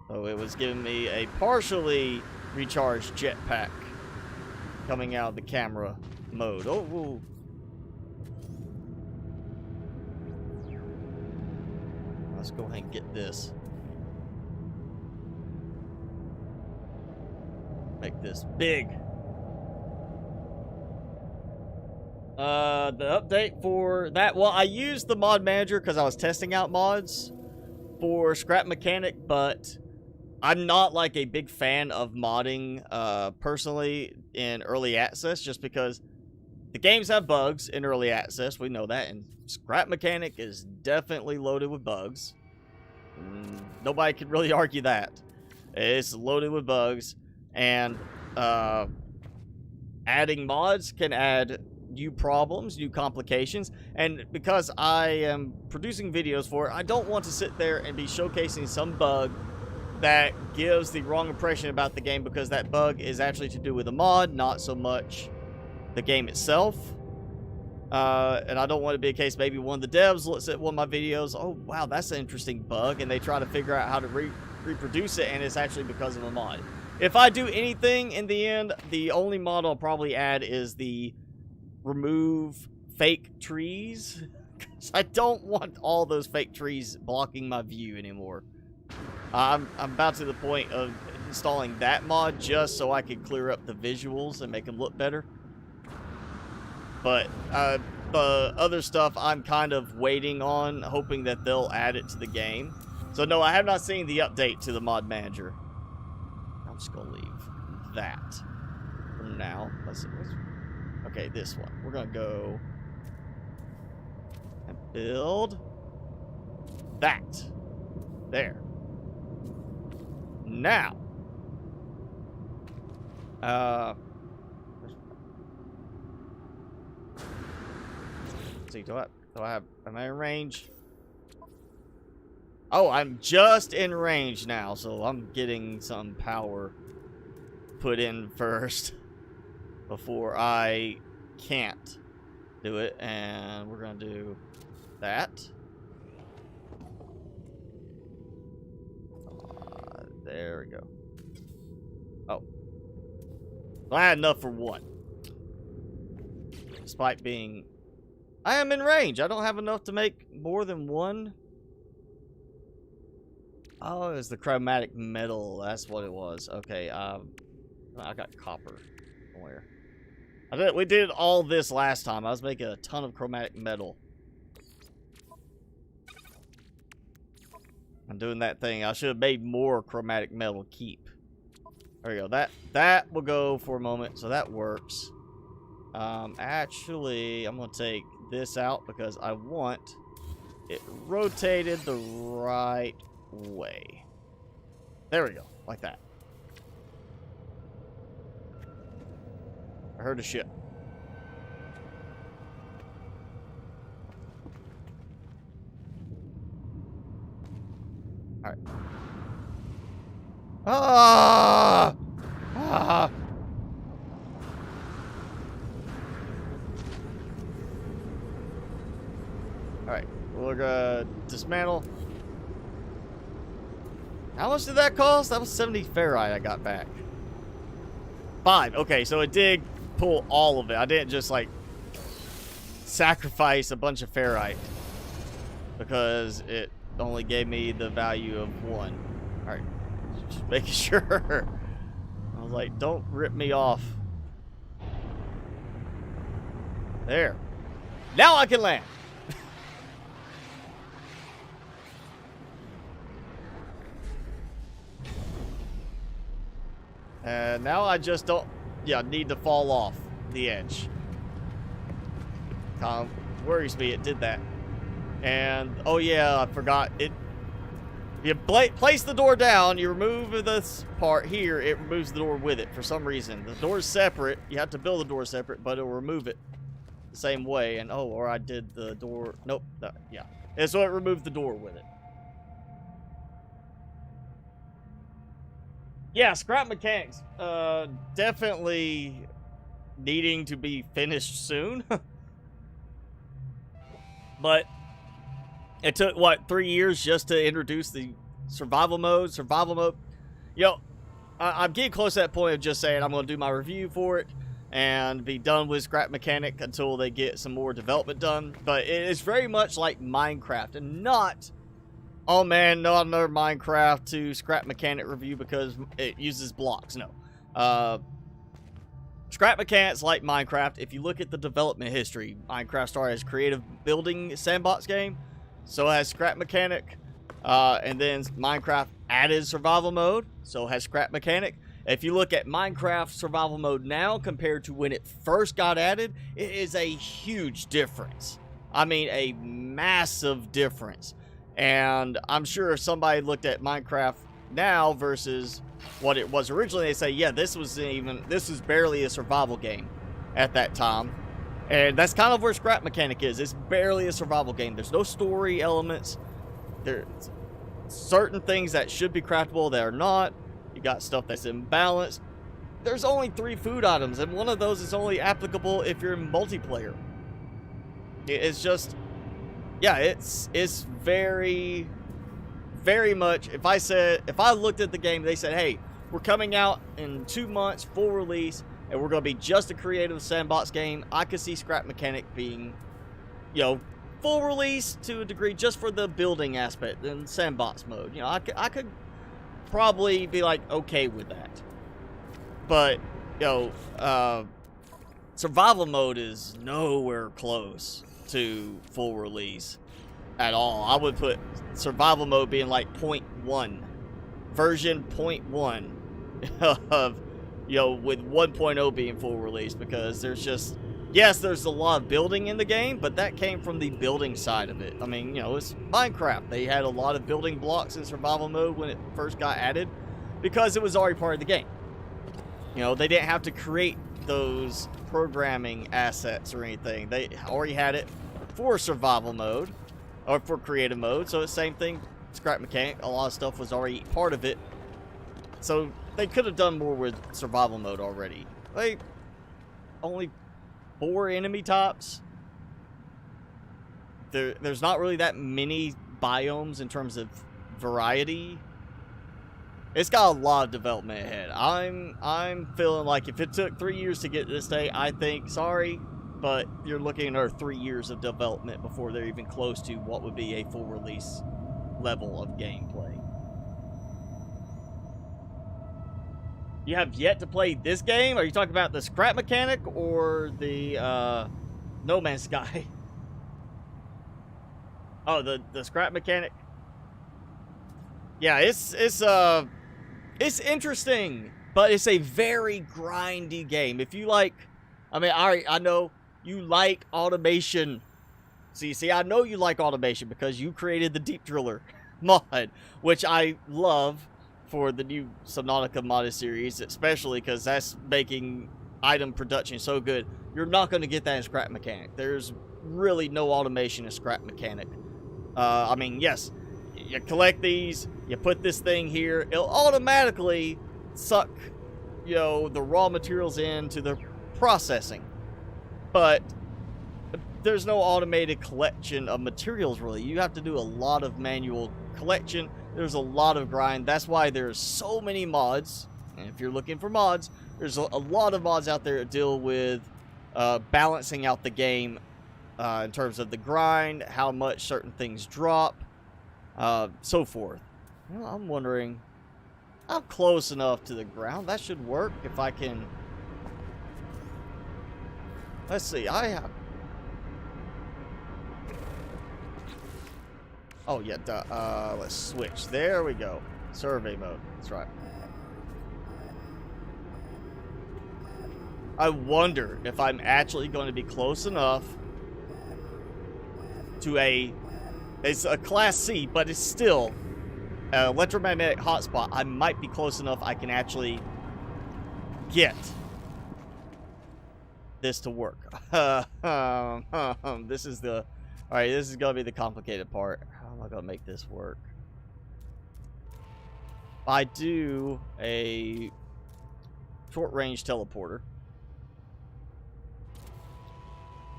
[SPEAKER 1] So it was giving me a partially recharged jetpack coming out of the camera mode. Oh, whoa. Let's go ahead and get this. Make this big. The update for that, well, I used the mod manager because I was testing out mods for Scrap Mechanic, but I'm not like a big fan of modding personally in early access, just because the games have bugs in early access. We know that, and Scrap Mechanic is definitely loaded with bugs. Nobody can really argue that. It's loaded with bugs, and adding mods can add new problems, new complications, and because I am producing videos for it, I don't want to sit there and be showcasing some bug that gives the wrong impression about the game, because that bug is actually to do with a mod, not so much the game itself. And I don't want it to be a case maybe one of the devs looks at one of my videos, oh wow, that's an interesting bug, and they try to figure out how to reproduce it, and it's actually because of a mod. If I do anything in the end, the only mod I'll probably add is the remove fake trees. I don't want all those fake trees blocking my view anymore. I'm about to the point of installing that mod just so I can clear up the visuals and make them look better. But the other stuff I'm kind of waiting on, hoping that they'll add it to the game. So no, I have not seen the update to the mod manager. I'm just gonna leave that for now. Let's see. Okay, this one. We're gonna go and build that. There. Now. Let's see, am I in range? Oh, I'm just in range now, so I'm getting some power put in first before I can't do it, and we're gonna do that. There we go. Oh. Well, I had enough for one. Despite being... I am in range. I don't have enough to make more than one. Oh, it was the chromatic metal. That's what it was. Okay, I got copper. Where? We did all this last time. I was making a ton of chromatic metal. I'm doing that thing. I should have made more chromatic metal keep. There we go. That will go for a moment, so that works. Actually, I'm gonna take this out because I want it rotated the right way. There we go, like that. I heard a ship. Alright. Ah! Ah! Alright, we're gonna dismantle. How much did that cost? That was 70 ferrite I got back. 5. Okay, so it did pull all of it. I didn't just, like, sacrifice a bunch of ferrite because it only gave me the value of 1. Alright, just making sure. I was like, don't rip me off. There. Now I can land. And now I just don't, need to fall off the edge. Worries me, it did that. And, oh yeah, I forgot, you place the door down, you remove this part here, it removes the door with it for some reason. The door's separate, you have to build the door separate, but it'll remove it the same way. And, oh, or I did the door, nope, yeah. And so it removed the door with it. Yeah, scrap mechanics, definitely needing to be finished soon. But it took, what, 3 years just to introduce the survival mode? I'm getting close to that point of just saying I'm going to do my review for it and be done with scrap mechanic until they get some more development done. But it is very much like Minecraft, and not... oh man, not another Minecraft to scrap mechanic review because it uses blocks. No. Scrap mechanics like Minecraft, if you look at the development history, Minecraft started as a creative building sandbox game. So it has scrap mechanic. And then Minecraft added survival mode. So it has scrap mechanic. If you look at Minecraft survival mode now compared to when it first got added, it is a huge difference. I mean, a massive difference. And I'm sure if somebody looked at Minecraft now versus what it was originally, they say, yeah, this was barely a survival game at that time. And that's kind of where scrap mechanic is. It's barely a survival game. There's no story elements. There's certain things that should be craftable that are not. You got stuff that's imbalanced. There's only 3 food items, and one of those is only applicable if you're in multiplayer. It's just, yeah, it's very, very much, if I looked at the game, they said, hey, we're coming out in 2 months, full release, and we're going to be just a creative sandbox game, I could see scrap mechanic being, you know, full release to a degree just for the building aspect and sandbox mode. You know, I could probably be like, okay with that. But, you know, survival mode is nowhere close to full release at all. I would put survival mode being like 0.1, version 0.1 of, you know, with 1.0 being full release, because there's just, yes, there's a lot of building in the game, but that came from the building side of it. I mean, you know, it's Minecraft. They had a lot of building blocks in survival mode when it first got added because it was already part of the game. You know, they didn't have to create those programming assets or anything. They already had it for survival mode or for creative mode. So it's the same thing, scrap mechanic. A lot of stuff was already part of it. So they could have done more with survival mode already. Like, only 4 enemy types. There's not really that many biomes in terms of variety. It's got a lot of development ahead. I'm feeling like if it took 3 years to get to this day, I think, sorry, but you're looking at another 3 years of development before they're even close to what would be a full release level of gameplay. You have yet to play this game? Are you talking about the scrap mechanic or the No Man's Sky? Oh, the scrap mechanic? Yeah, it's interesting, but it's a very grindy game. If you like, I mean, I know you like automation. See, I know you like automation because you created the Deep Driller mod, which I love for the new Subnautica modded series, especially because that's making item production so good. You're not going to get that in scrap mechanic. There's really no automation in scrap mechanic. I mean, yes, you collect these, you put this thing here, it'll automatically suck, you know, the raw materials into the processing. But there's no automated collection of materials, really. You have to do a lot of manual collection. There's a lot of grind. That's why there's so many mods. And if you're looking for mods, there's a lot of mods out there that deal with balancing out the game in terms of the grind, how much certain things drop, so forth. Well, I'm wondering, I'm close enough to the ground. That should work if I can. Let's see. I have. Oh, yeah, let's switch. There we go. Survey mode. That's right. I wonder if I'm actually going to be close enough to it's a Class C, but it's still an electromagnetic hotspot. I might be close enough I can actually get this to work. This is the... Alright, this is going to be the complicated part. How am I going to make this work? If I do a short-range teleporter,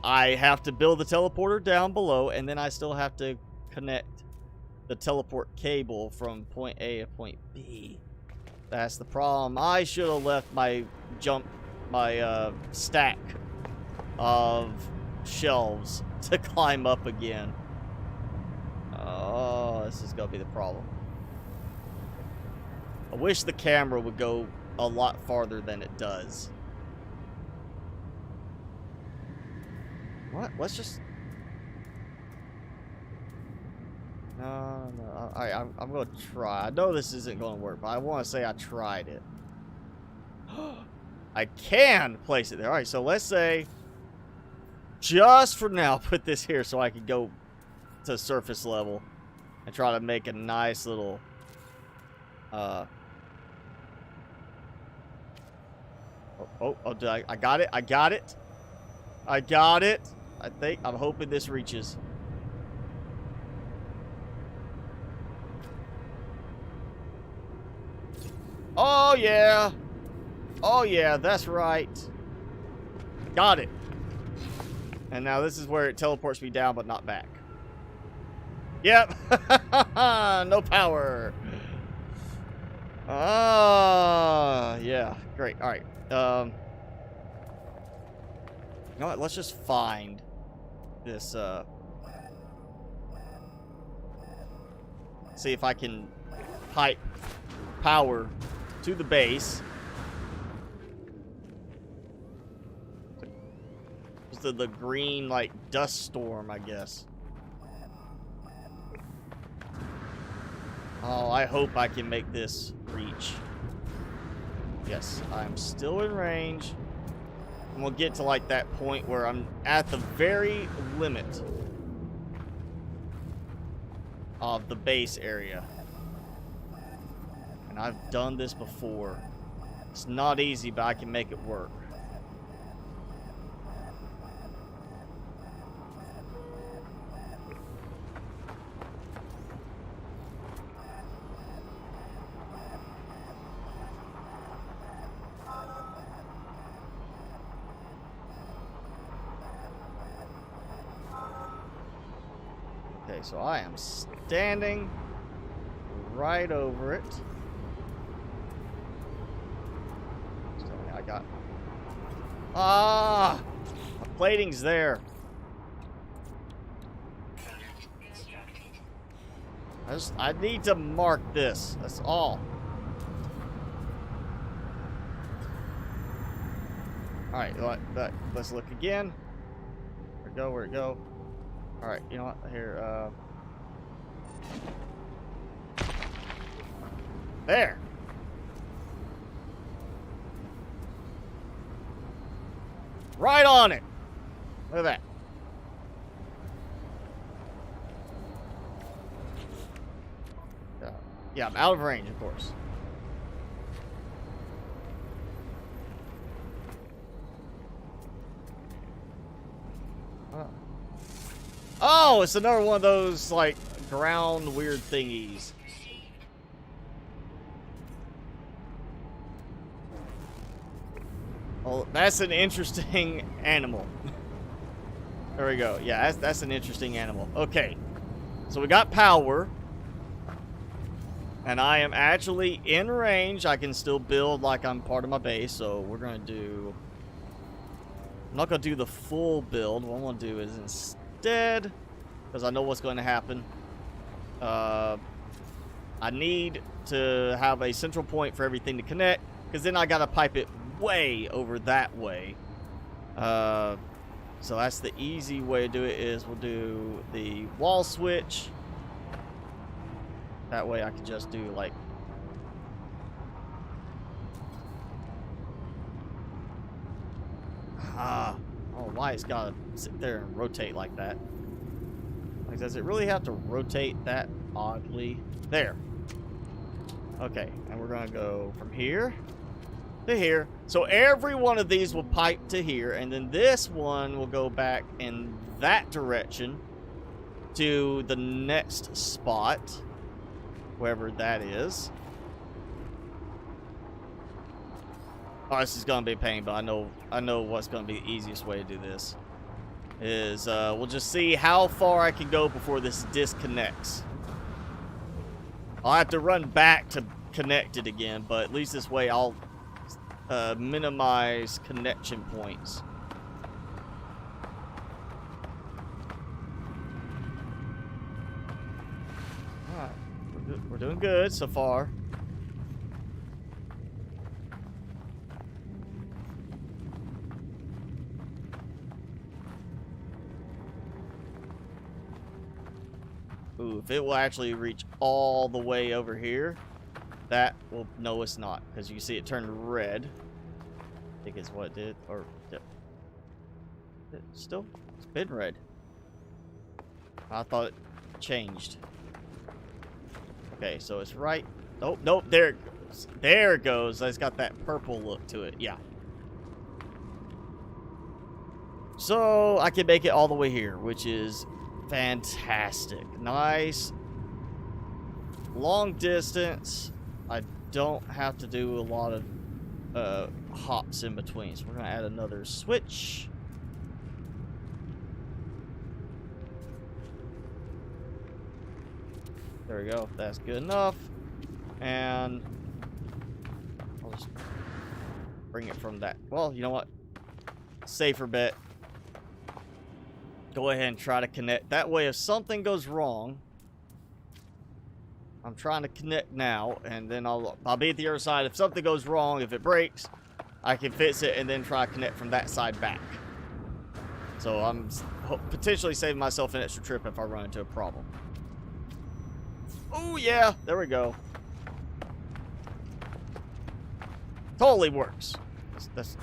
[SPEAKER 1] I have to build the teleporter down below, and then I still have to connect the teleport cable from point A to point B. That's the problem. I should have left my stack of shelves to climb up again. Oh, this is gonna be the problem. I wish the camera would go a lot farther than it does. What? Let's just... No. I'm gonna try. I know this isn't gonna work, but I want to say I tried it. I can place it there. Alright, so let's say, just for now, put this here so I can go to surface level. and try to make a nice little I got it. I got it. I got it. I'm hoping this reaches. Oh yeah. Oh yeah, that's right. Got it. And now this is where it teleports me down, but not back. Yep. No power. Yeah. Great. All right. You know what? Let's just find this, see if I can pipe power to the base. It's the green, like, dust storm, I guess. Oh, I hope I can make this reach. Yes, I'm still in range. And we'll get to, like, that point where I'm at the very limit of the base area. And I've done this before. It's not easy, but I can make it work. Okay, so I am standing right over it. I got... Ah! My plating's there. I need to mark this. That's all. Alright, let's look again. Where'd it go? Where'd it go? Alright, you know what? Here, there! Right on it! Look at that. Yeah, I'm out of range, of course. Oh, it's another one of those, like, ground weird thingies. Well, that's an interesting animal. There we go. Yeah, that's an interesting animal. Okay. So we got power. And I am actually in range. I can still build like I'm part of my base. So we're going to do... I'm not going to do the full build. What I'm going to do is instead, because I know what's going to happen, I need to have a central point for everything to connect, because then I got to pipe it way over that way. So that's the easy way to do it, is we'll do the wall switch. That way I can just do like... Oh, why it's gotta sit there and rotate like that? Like, does it really have to rotate that oddly? There. Okay, and we're gonna go from here to here. So every one of these will pipe to here, and then this one will go back in that direction to the next spot, wherever that is. Oh, this is gonna be a pain, but I know what's gonna be the easiest way to do this. Is we'll just see how far I can go before this disconnects. I'll have to run back to connect it again, but at least this way I'll minimize connection points. Alright, we're doing good so far. Ooh, if it will actually reach all the way over here, that will... No, it's not, because you see it turned red. I think it's what it did. Or... It's been red. I thought it changed. Okay, so it's right. Oh, nope, there it goes. There it goes. It's got that purple look to it. Yeah. So I can make it all the way here, which is fantastic. Nice. Long distance. I don't have to do a lot of hops in between. So we're going to add another switch. There we go. That's good enough. And I'll just bring it from that. Well, you know what? Safer bet. Go ahead and try to connect. That way, if something goes wrong, I'm trying to connect now, and then I'll be at the other side. If something goes wrong, if it breaks, I can fix it and then try to connect from that side back. So I'm potentially saving myself an extra trip if I run into a problem. Oh, yeah. There we go. Totally works. That's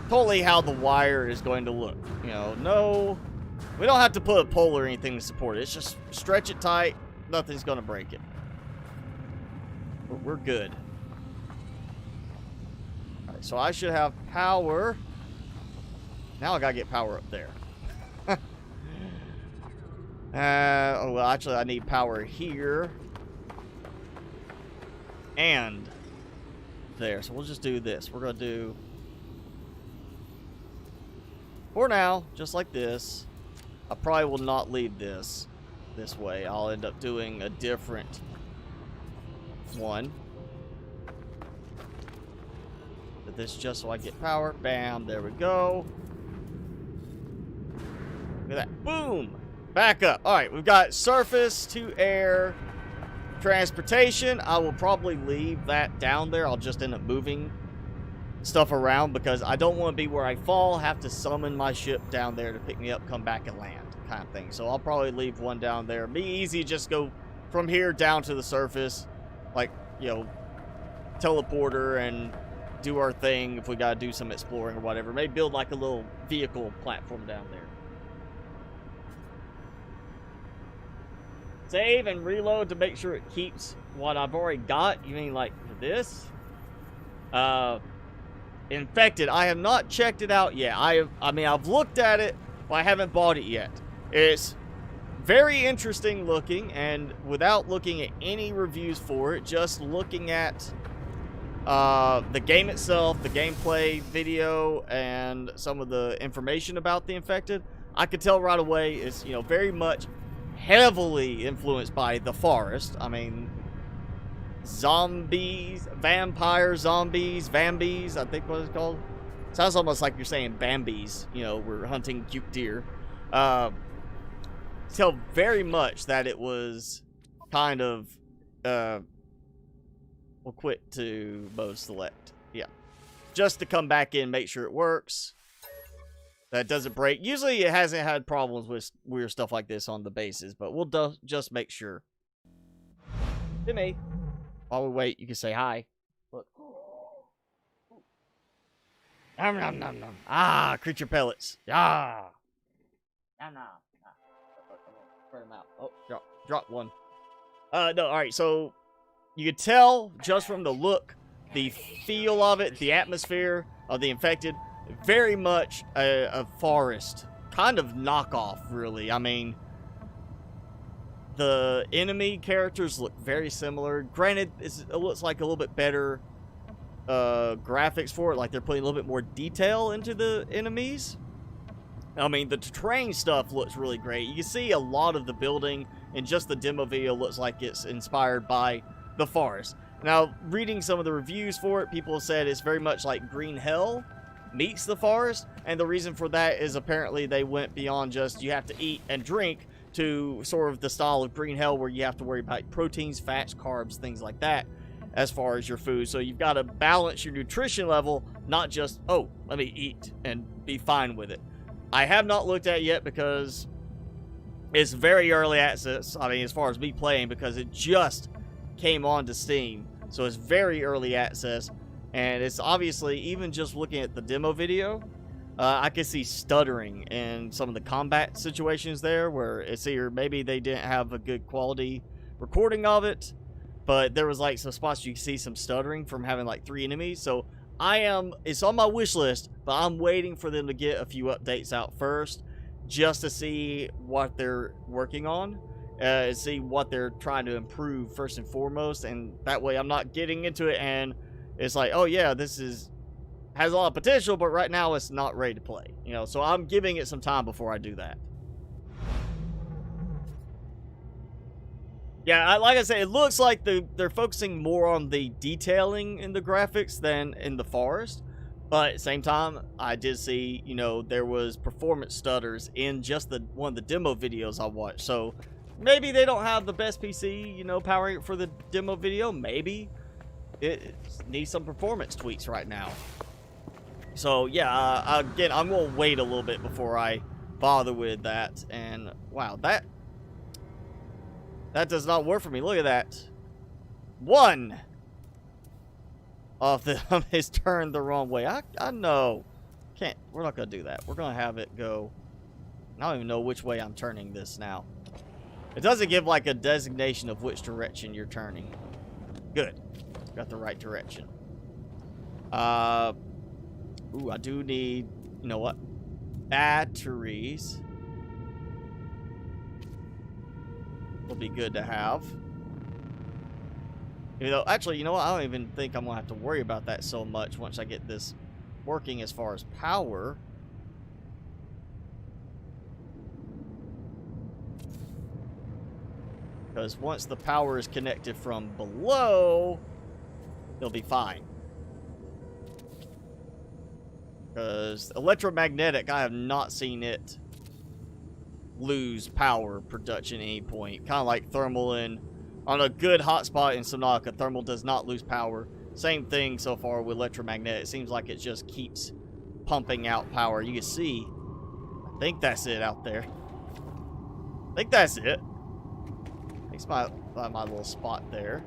[SPEAKER 1] totally how the wire is going to look. You know, no, we don't have to put a pole or anything to support it. It's just stretch it tight. Nothing's going to break it. We're good. All right, so I should have power. Now I got to get power up there. Oh, well, actually, I need power here. And there. So we'll just do this. We're going to do, for now, just like this. I probably will not leave this way. I'll end up doing a different one. But this just so I get power. Bam. There we go. Look at that. Boom. Back up. All right. We've got surface to air transportation. I will probably leave that down there. I'll just end up moving stuff around because I don't want to be where I fall, have to summon my ship down there to pick me up, come back and land kind of thing. So I'll probably leave one down there. Be easy, just go from here down to the surface, like, you know, teleporter and do our thing if we got to do some exploring or whatever. Maybe build like a little vehicle platform down there. Save and reload to make sure it keeps what I've already got. You mean like this? Infected. I have not checked it out yet. I mean, I've looked at it, but I haven't bought it yet. It's very interesting looking, and without looking at any reviews for it, just looking at the game itself, the gameplay video, and some of the information about the infected, I could tell right away it's, you know, very much heavily influenced by the forest. I mean, zombies, vampire zombies, Vambies, I think what it's called. Sounds almost like you're saying Bambies, you know, we're hunting cute deer. Tell very much that it was kind of, we'll quit to mode select. Yeah. Just to come back in, make sure it works. That doesn't break. Usually it hasn't had problems with weird stuff like this on the bases, but we'll just make sure. To me. While we wait, you can say hi. Look. Nom nom nom nom. Ah, creature pellets. Ah. Nom nom. Spread them out. Oh, drop one. No, alright, so you could tell just from the look, the feel of it, the atmosphere of the infected, very much a forest. Kind of knockoff, really. I mean, the enemy characters look very similar. Granted, it looks like a little bit better graphics for it. Like they're putting a little bit more detail into the enemies. I mean, the terrain stuff looks really great. You can see a lot of the building and just the demo video looks like it's inspired by the forest. Now, reading some of the reviews for it, people have said it's very much like Green Hell meets the forest. And the reason for that is apparently they went beyond just you have to eat and drink to sort of the style of Green Hell where you have to worry about proteins, fats, carbs, things like that as far as your food. So you've got to balance your nutrition level, not just, oh, let me eat and be fine with it. I have not looked at it yet because it's very early access. I mean, as far as me playing, because it just came on to Steam. So it's very early access. And it's obviously, even just looking at the demo video, I can see stuttering in some of the combat situations there where it's either maybe they didn't have a good quality recording of it, but there was like some spots you can see some stuttering from having like 3 enemies. So it's on my wish list, but I'm waiting for them to get a few updates out first, just to see what they're working on, and see what they're trying to improve first and foremost. And that way I'm not getting into it and it's like, oh yeah, this has a lot of potential, but right now it's not ready to play. You know, so I'm giving it some time before I do that. Yeah, like I said, it looks like they're focusing more on the detailing in the graphics than in the forest. But at the same time, I did see, you know, there was performance stutters in just one of the demo videos I watched. So maybe they don't have the best PC, you know, powering it for the demo video. Maybe it needs some performance tweaks right now. So yeah, again, I'm going to wait a little bit before I bother with that. And wow, that does not work for me. Look at that. One of them is turned the wrong way. I know. We're not going to do that. We're going to have it go. I don't even know which way I'm turning this now. It doesn't give like a designation of which direction you're turning. Good. Got the right direction. Ooh, I do need, you know what? Batteries. Will be good to have. You know, actually, you know what? I don't even think I'm gonna have to worry about that so much once I get this working as far as power. Because once the power is connected from below, it'll be fine. Because electromagnetic, I have not seen it lose power production at any point. Kind of like thermal on a good hotspot in Sonaka, thermal does not lose power. Same thing so far with electromagnetic. It seems like it just keeps pumping out power. You can see, I think that's it out there. I think that's it. It's my little spot there.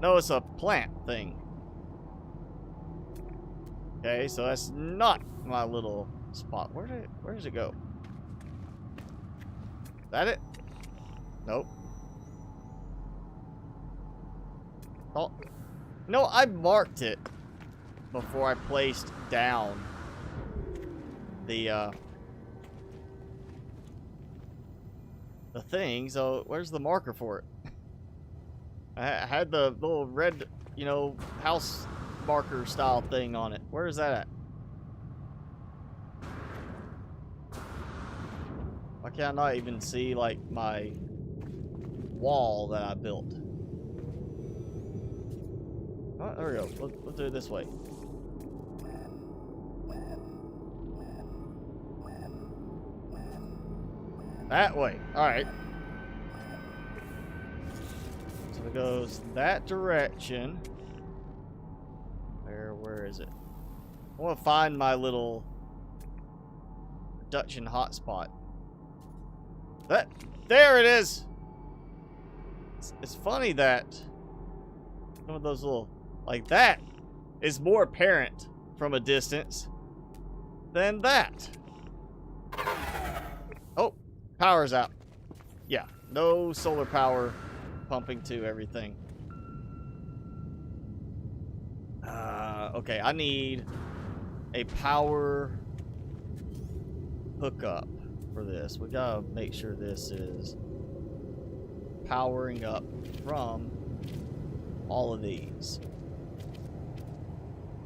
[SPEAKER 1] No, it's a plant thing. Okay, so that's not my little spot. Where does it go? Is that it? Nope. Oh. No, I marked it before I placed down the thing. So where's the marker for it? I had the little red, you know, house marker style thing on it. Where is that at? Why can't I not even see like my wall that I built? Oh, there we go. Let's do it this way. That way. Alright. So it goes that direction. Where is it? I want to find my little production hotspot. There it is! It's funny that some of those little, like that, is more apparent from a distance than that. Oh, power's out. Yeah, no solar power pumping to everything. Okay, I need a power hookup for this. We gotta make sure this is powering up from all of these.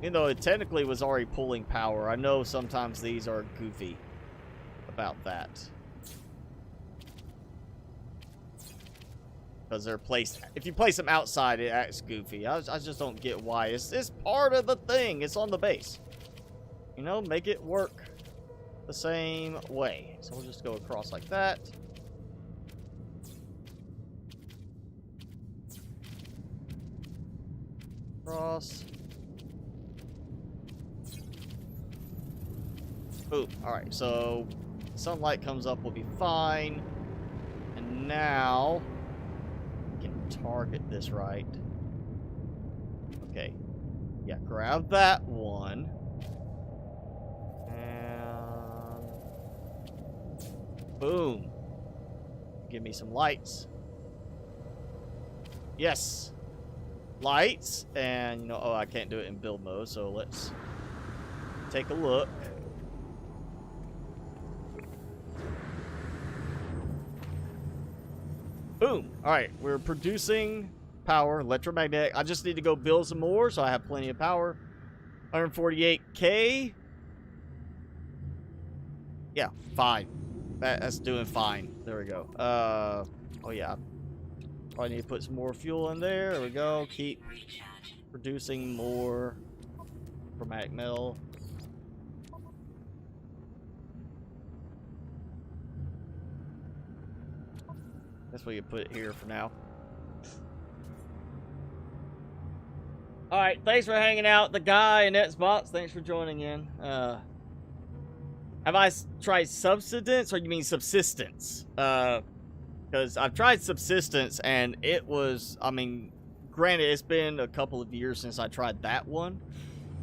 [SPEAKER 1] You know, it technically was already pulling power. I know sometimes these are goofy about that. Because they're placed, if you place them outside, it acts goofy. I just don't get why. It's part of the thing. It's on the base. You know, make it work the same way. So we'll just go across like that. Cross. Boom. Alright, so sunlight comes up, we'll be fine. And now we can target this right. Okay. Yeah, grab that one. And Boom. Give me some lights. Yes. Lights. And, you know, oh, I can't do it in build mode, so let's take a look. Boom. Alright, we're producing power, electromagnetic. I just need to go build some more, so I have plenty of power. 148K. Yeah, fine. That's doing fine. There we go. Oh yeah. I need to put some more fuel in there. There we go. Keep producing more chromatic metal. That's what you put it here for now. Alright, thanks for hanging out. The guy in Xbox, thanks for joining in. Have I tried subsistence, or you mean subsistence? Because I've tried subsistence, and it was, I mean, granted, it's been a couple of years since I tried that one,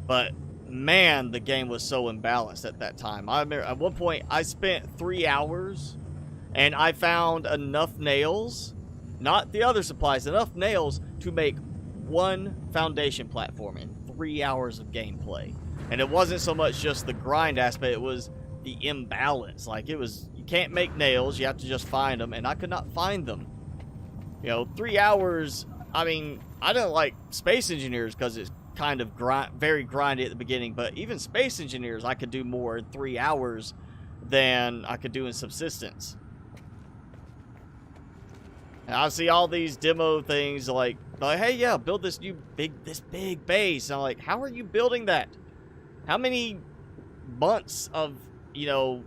[SPEAKER 1] but man, the game was so imbalanced at that time. I remember at one point, I spent 3 hours, and I found enough nails, not the other supplies, enough nails to make one foundation platform in 3 hours of gameplay. And it wasn't so much just the grind aspect, it was the imbalance. Like, it was, you can't make nails, you have to just find them, and I could not find them. You know, 3 hours, I mean, I don't like Space Engineers because it's kind of very grindy at the beginning, but even Space Engineers, I could do more in 3 hours than I could do in Subsistence. And I see all these demo things like, hey, yeah, build this new big base. And I'm like, how are you building that? How many months of, you know,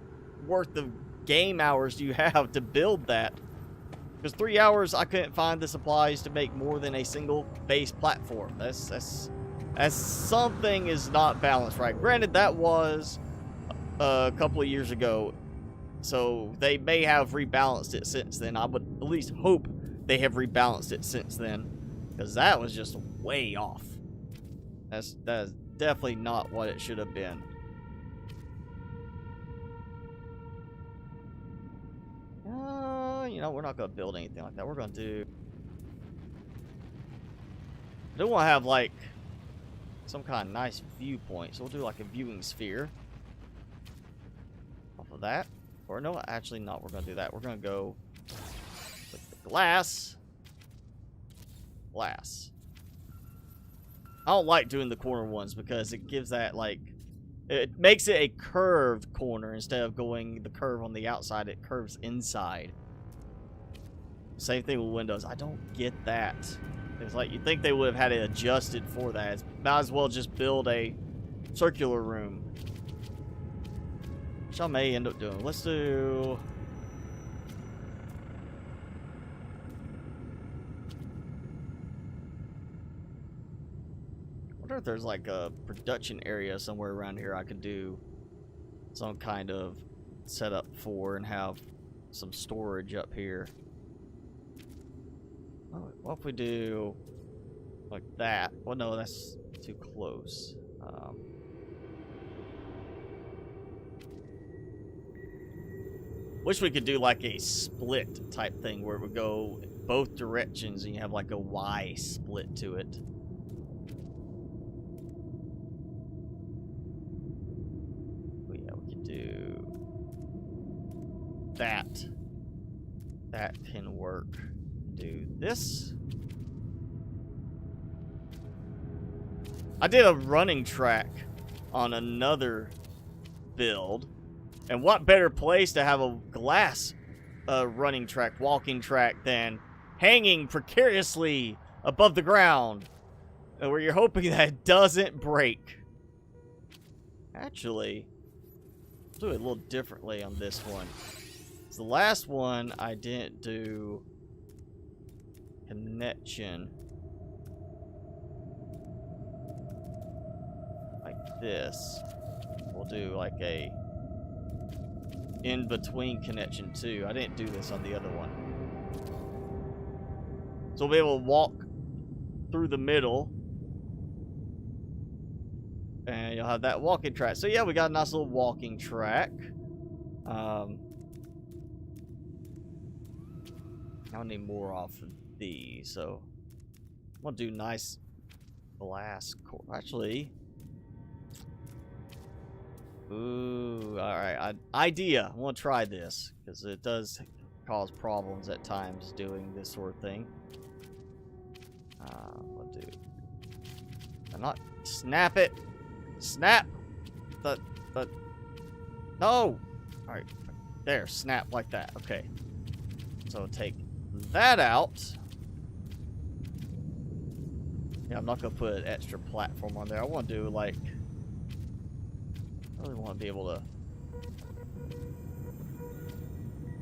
[SPEAKER 1] worth of game hours do you have to build that? Because 3 hours, I couldn't find the supplies to make more than a single base platform. That's something is not balanced right. Granted, that was a couple of years ago, so they may have rebalanced it since then. I would at least hope they have rebalanced it since then, because that was just way off. That's definitely not what it should have been. You know, we're not going to build anything like that. We're going to do... I do want to have, like, some kind of nice viewpoint. So we'll do, like, a viewing sphere off of that. Or, no, actually not. We're going to do that. We're going to go with the glass. Glass. I don't like doing the corner ones because it gives that, like... It makes it a curved corner instead of going the curve on the outside. It curves inside. Same thing with windows. I don't get that. It's like you think they would have had it adjusted for that. It's might as well just build a circular room. Which I may end up doing. Let's do... I wonder if there's like a production area somewhere around here I could do some kind of setup for and have some storage up here. Oh, what if we do like that? Well, no, that's too close. Wish we could do like a split type thing where it would go both directions and you have like a Y split to it. But yeah, we could do that. That can work. Do this. I did a running track on another build, and what better place to have a glass running track, walking track, than hanging precariously above the ground, where you're hoping that it doesn't break. Actually, I'll do it a little differently on this one. The last one I didn't do connection like this. We'll do like a in-between connection too. I didn't do this on the other one. So we'll be able to walk through the middle and you'll have that walking track. So yeah, we got a nice little walking track. I'll need more off of these, so I'm gonna do nice glass core. Actually, ooh, all right. Idea. I want to try this because it does cause problems at times doing this sort of thing. What do? I'm not snap it. Snap. The. No. All right. There. Snap like that. Okay. So take that out. Yeah, I'm not gonna put an extra platform on there. I want to do like. I really want to be able to.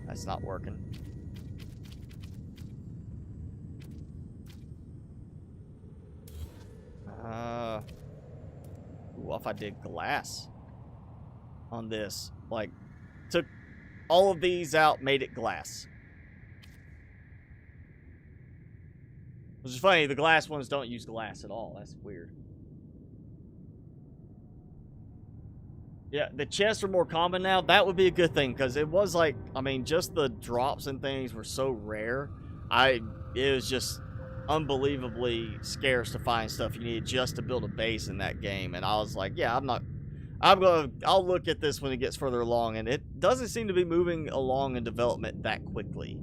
[SPEAKER 1] That's not working. What if I did glass on this? Like, took all of these out, made it glass. Which is funny, the glass ones don't use glass at all. That's weird. Yeah, the chests are more common now. That would be a good thing, because it was like, I mean, just the drops and things were so rare. It was just unbelievably scarce to find stuff you needed just to build a base in that game. And I was like, yeah, I'll look at this when it gets further along, and it doesn't seem to be moving along in development that quickly.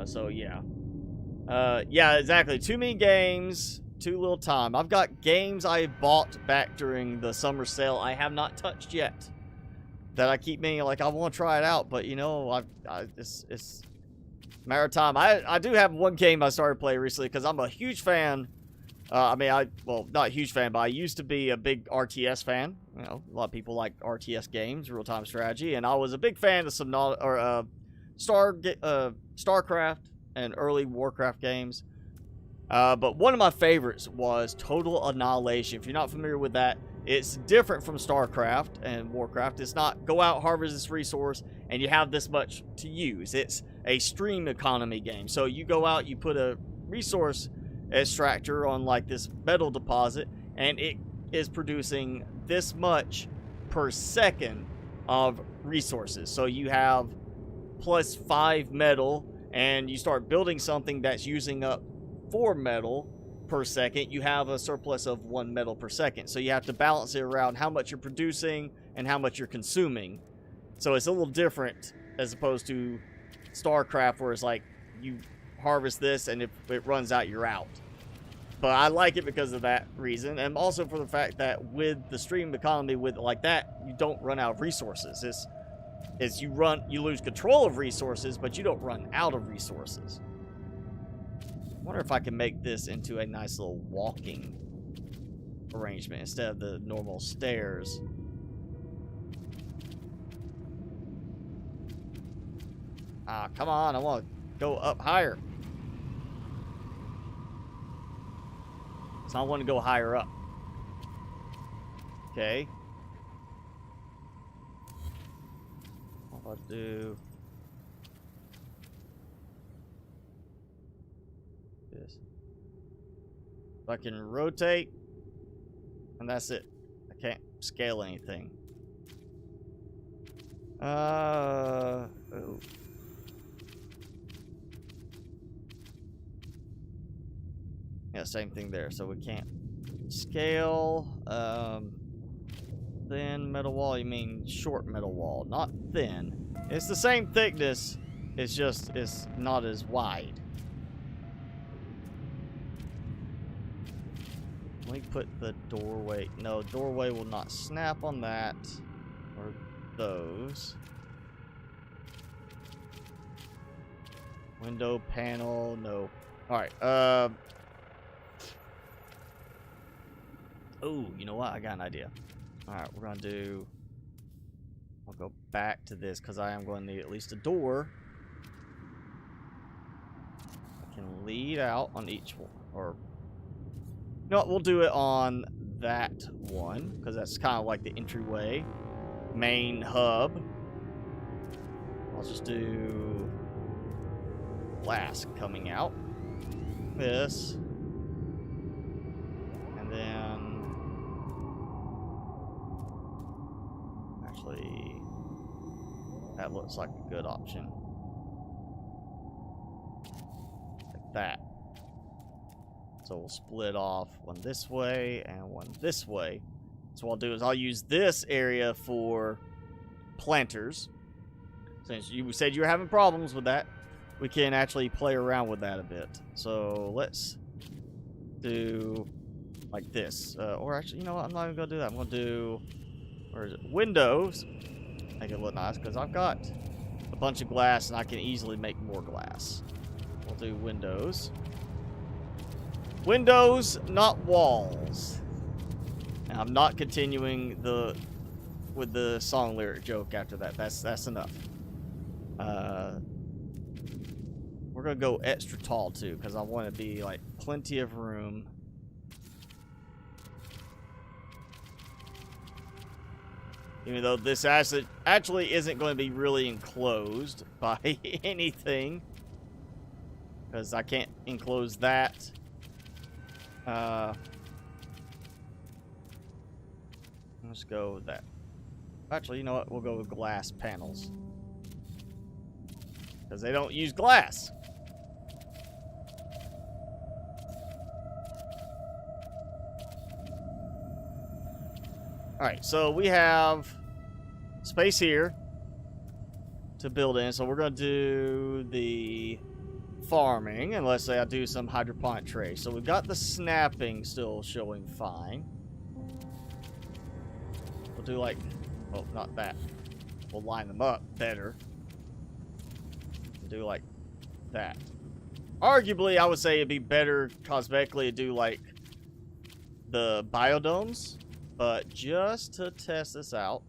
[SPEAKER 1] So yeah. Yeah, exactly. Too many games, too little time. I've got games I bought back during the summer sale I have not touched yet. That I keep meaning, like, I want to try it out, but you know, it's a matter of time. I do have one game I started playing recently because I'm a huge fan. Well, not a huge fan, but I used to be a big RTS fan. You know, a lot of people like RTS games, real-time strategy, and I was a big fan of some StarCraft and early Warcraft games. But one of my favorites was Total Annihilation. If you're not familiar with that, it's different from StarCraft and Warcraft. It's not go out, harvest this resource, and you have this much to use. It's a stream economy game. So you go out, you put a resource extractor on like this metal deposit, and it is producing this much per second of resources. So you have plus 5 metal, and you start building something that's using up 4 metal per second, you have a surplus of 1 metal per second. So you have to balance it around how much you're producing and how much you're consuming. So it's a little different as opposed to StarCraft, where it's like you harvest this and if it runs out, you're out. But I like it because of that reason, and also for the fact that with the stream economy with like that, you don't run out of resources. You lose control of resources, but you don't run out of resources. I wonder if I can make this into a nice little walking arrangement instead of the normal stairs. Ah, come on, I want to go up higher. So I want to go higher up. Okay. What do I do? This. So I can rotate, and that's it. I can't scale anything. Oh. Yeah, same thing there. So we can't scale. Thin metal wall. You mean short metal wall, not thin. It's the same thickness. It's just it's not as wide. Let me put the doorway. No, doorway will not snap on that or those. Window panel. No. All right. Oh, you know what? I got an idea. Alright, we're going to do... I'll go back to this because I am going to need at least a door. I can lead out on each one. Or... You know what? We'll do it on that one because that's kind of like the entryway. Main hub. I'll just do... glass coming out. This. And then... That looks like a good option. that. So we'll split off one this way and one this way. So what I'll do is I'll use this area for planters. Since you said you were having problems with that, we can actually play around with that a bit. So let's do like this. Or actually, you know what? I'm not even going to do that. I'm going to do, where is it? Windows. Make it look nice because I've got a bunch of glass and I can easily make more glass. We'll do windows. Windows, not walls. Now, I'm not continuing with the song lyric joke after that. That's enough. We're gonna go extra tall too, because I want to be like plenty of room. Even though this actually isn't going to be really enclosed by anything, because I can't enclose that. Let's go with that. Actually, you know what? We'll go with glass panels, because they don't use glass. Alright, so we have space here to build in. So we're going to do the farming, and let's say I do some hydroponic trays. So we've got the snapping still showing fine. We'll do like, oh, not that. We'll line them up better. We'll do like that. Arguably, I would say it'd be better cosmetically to do like the biodomes. But just to test this out.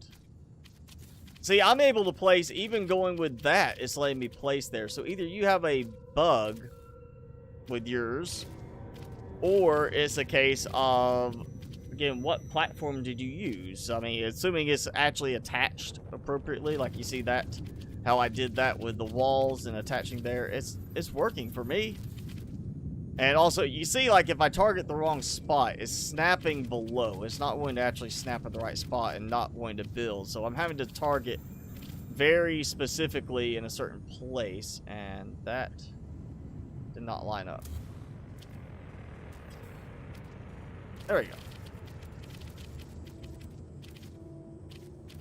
[SPEAKER 1] See, I'm able to place, even going with that, it's letting me place there. So either you have a bug with yours, or it's a case of, again, what platform did you use? I mean, assuming it's actually attached appropriately, like you see that, how I did that with the walls and attaching there, it's working for me. And also, you see, like, if I target the wrong spot, it's snapping below. It's not going to actually snap at the right spot and not going to build. So I'm having to target very specifically in a certain place, and that did not line up. There we go.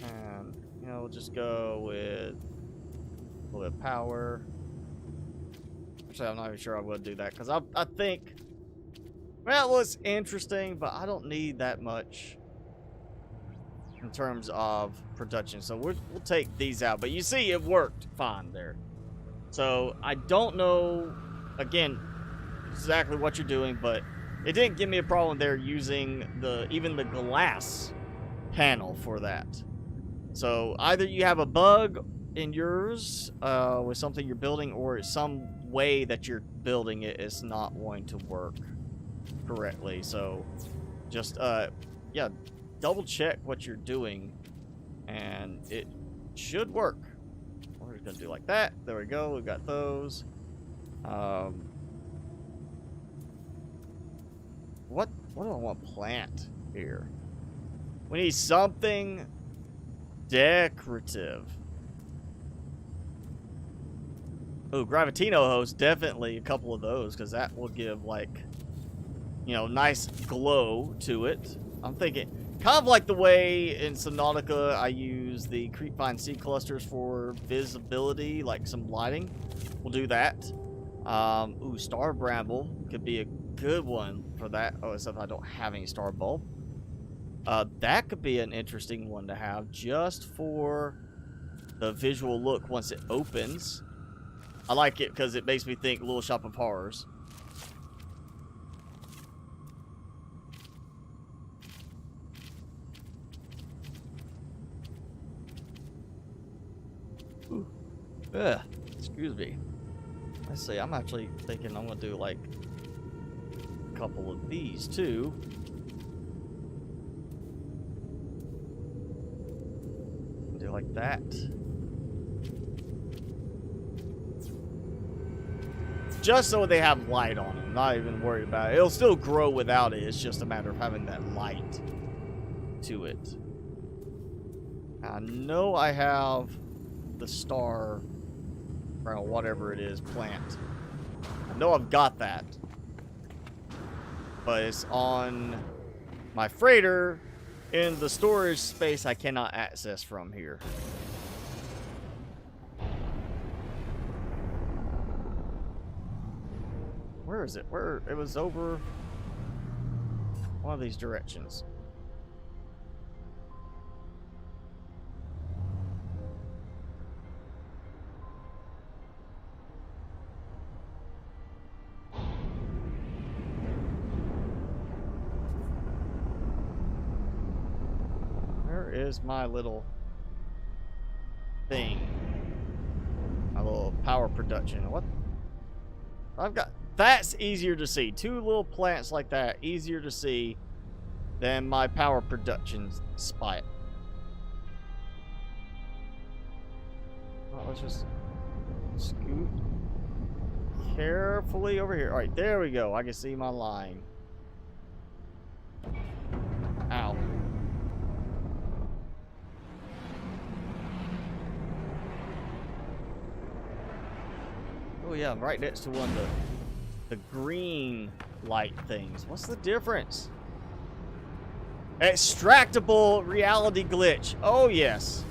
[SPEAKER 1] And, you know, we'll just go with a little bit of power. Actually, I'm not even sure I'm going to do that, because I think, well, it looks interesting, but I don't need that much in terms of production. So we'll take these out. But you see, it worked fine there. So I don't know, again, exactly what you're doing, but it didn't give me a problem there using even the glass panel for that. So either you have a bug in yours with something you're building, or some way that you're building it is not going to work correctly. So just yeah, double check what you're doing and it should work. We're just gonna do like that. There we go. We've got those. What do I want to plant here? We need something decorative. Oh, Gravitino host, definitely a couple of those, because that will give, like, you know, nice glow to it. I'm thinking, kind of like the way in Subnautica I use the Creepvine seed clusters for visibility, like some lighting. We'll do that. Ooh, Star Bramble could be a good one for that. Oh, except I don't have any Star Bulb. That could be an interesting one to have just for the visual look once it opens. I like it because it makes me think Little Shop of Horrors. Ooh. Ugh, excuse me. Let's see, I'm actually thinking I'm going to do like a couple of these too. Do like that. Just so they have light on it. I'm not even worried about it. It'll still grow without it. It's just a matter of having that light to it. I know I have the star, or whatever it is, plant. I know I've got that. But it's on my freighter in the storage space I cannot access from here. Where is it? Where? It was over one of these directions. Where is my little thing? My little power production. What? I've got... That's easier to see. Two little plants like that, easier to see than my power production spot. Well, let's just scoot carefully over here. All right, there we go. I can see my line. Ow. Oh yeah, I'm right next to one of the green light things. What's the difference? Extractable reality glitch. Oh yes.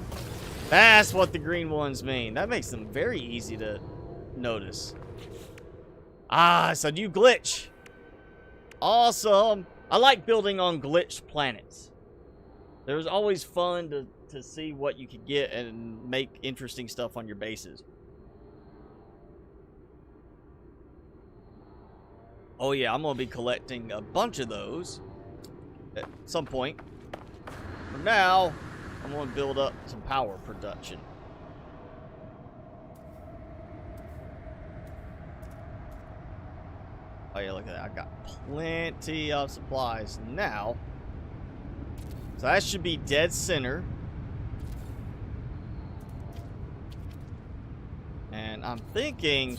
[SPEAKER 1] That's what the green ones mean. That makes them very easy to notice. Ah, it's a new glitch. Awesome. I like building on glitched planets. There's always fun to see what you can get and make interesting stuff on your bases. Oh yeah, I'm going to be collecting a bunch of those at some point. For now, I'm going to build up some power production. Oh yeah, look at that. I got plenty of supplies now. So that should be dead center. And I'm thinking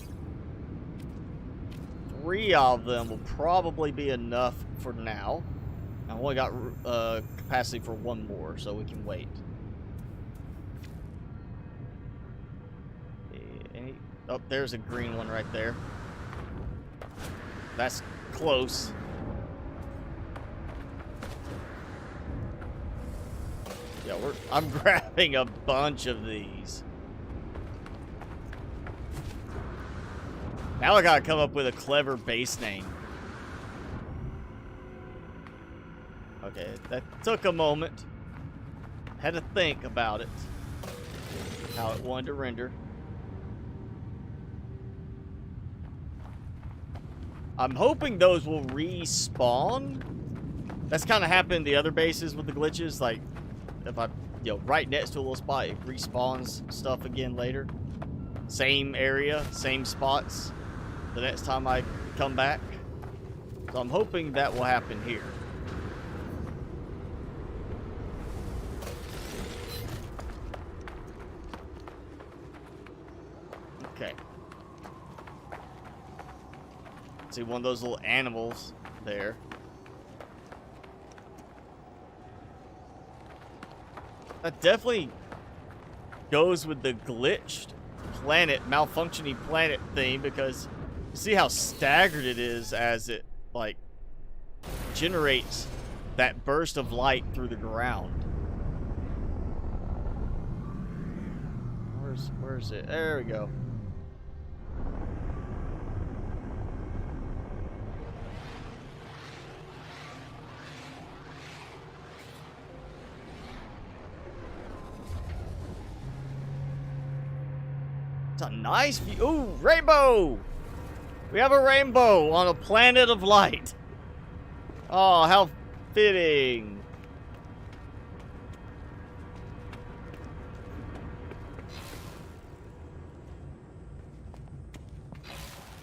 [SPEAKER 1] 3 of them will probably be enough for now. I've only got capacity for 1 more, so we can wait. Oh, there's a green one right there. That's close. Yeah, I'm grabbing a bunch of these. Now I gotta come up with a clever base name. Okay, that took a moment. Had to think about it. How it wanted to render. I'm hoping those will respawn. That's kind of happened in the other bases with the glitches. Like, if I, right next to a little spot, it respawns stuff again later. Same area, same spots the next time I come back. So I'm hoping that will happen here. Okay. See one of those little animals there. That definitely goes with the glitched planet, malfunctioning planet theme, because you see how staggered it is as it, like, generates that burst of light through the ground. Where's it? There we go. It's a nice view. Ooh, rainbow! We have a rainbow on a planet of light. Oh, how fitting.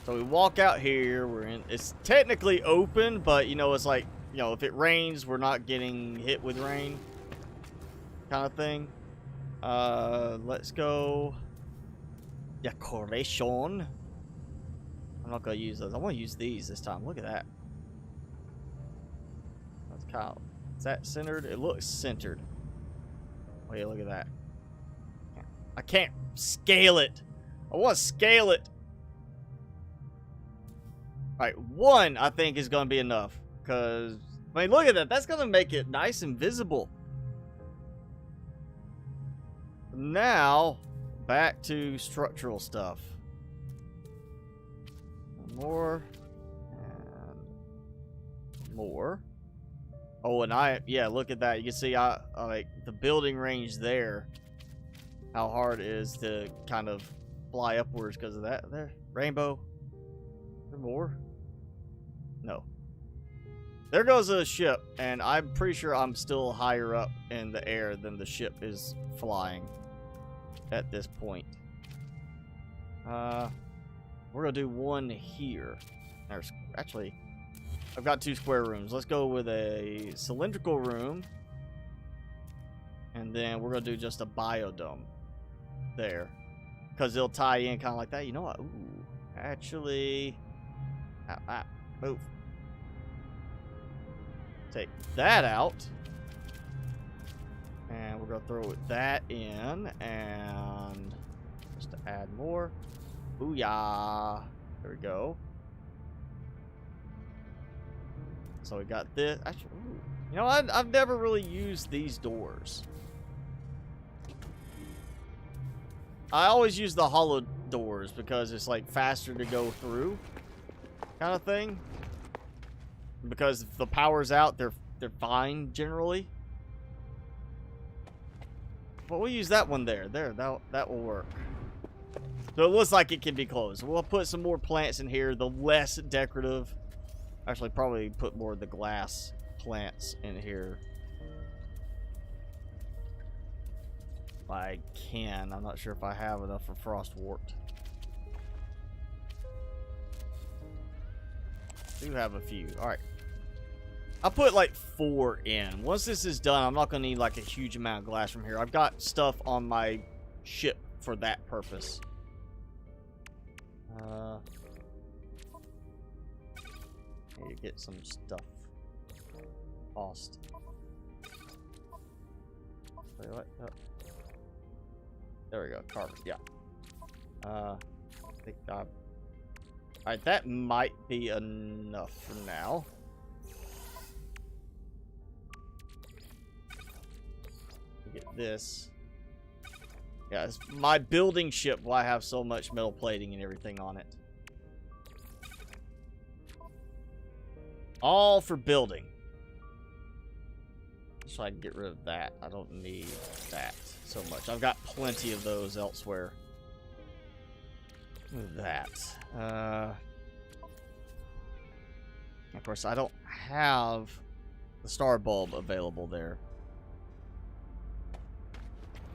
[SPEAKER 1] So we walk out here. We're in. It's technically open, but it's like, if it rains, we're not getting hit with rain, kind of thing. Let's go. Decoration. I'm not gonna use those. I want to use these this time. Look at that. That's kind of. Is that centered? It looks centered. Oh yeah, look at that. I can't scale it. I want to scale it. Alright, 1 I think is gonna be enough. Cause I mean, look at that. That's gonna make it nice and visible. Now, back to structural stuff. More and more. Oh, and yeah, look at that. You can see I like the building range there. How hard it is to kind of fly upwards because of that. There, rainbow. Is there more? No. There goes a ship, and I'm pretty sure I'm still higher up in the air than the ship is flying at this point. We're gonna do 1 here. There's actually, I've got 2 square rooms. Let's go with a cylindrical room, and then we're gonna do just a biodome there, because it'll tie in kind of like that. You know what? Ooh, actually, move. Take that out, and we're gonna throw that in, and just to add more. Booyah! There we go. So we got this. Actually, ooh. You know, I've never really used these doors. I always use the hollow doors because it's like faster to go through, kind of thing. Because if the power's out, they're fine generally. But we'll use that one there. That will work. So it looks like it can be closed. We'll put some more plants in here, the less decorative. Actually, probably put more of the glass plants in here. If I can. I'm not sure if I have enough for frostwort. Do have a few. Alright. I'll put like 4 in. Once this is done, I'm not going to need like a huge amount of glass from here. I've got stuff on my ship for that purpose. Need to get some stuff. Lost. Wait, what? Oh. There we go. Carbon. Yeah. I think alright, that might be enough for now. Get this. Yeah, it's my building ship will have so much metal plating and everything on it. All for building. So I can get rid of that. I don't need that so much. I've got plenty of those elsewhere. That. Of course, I don't have the star bulb available there.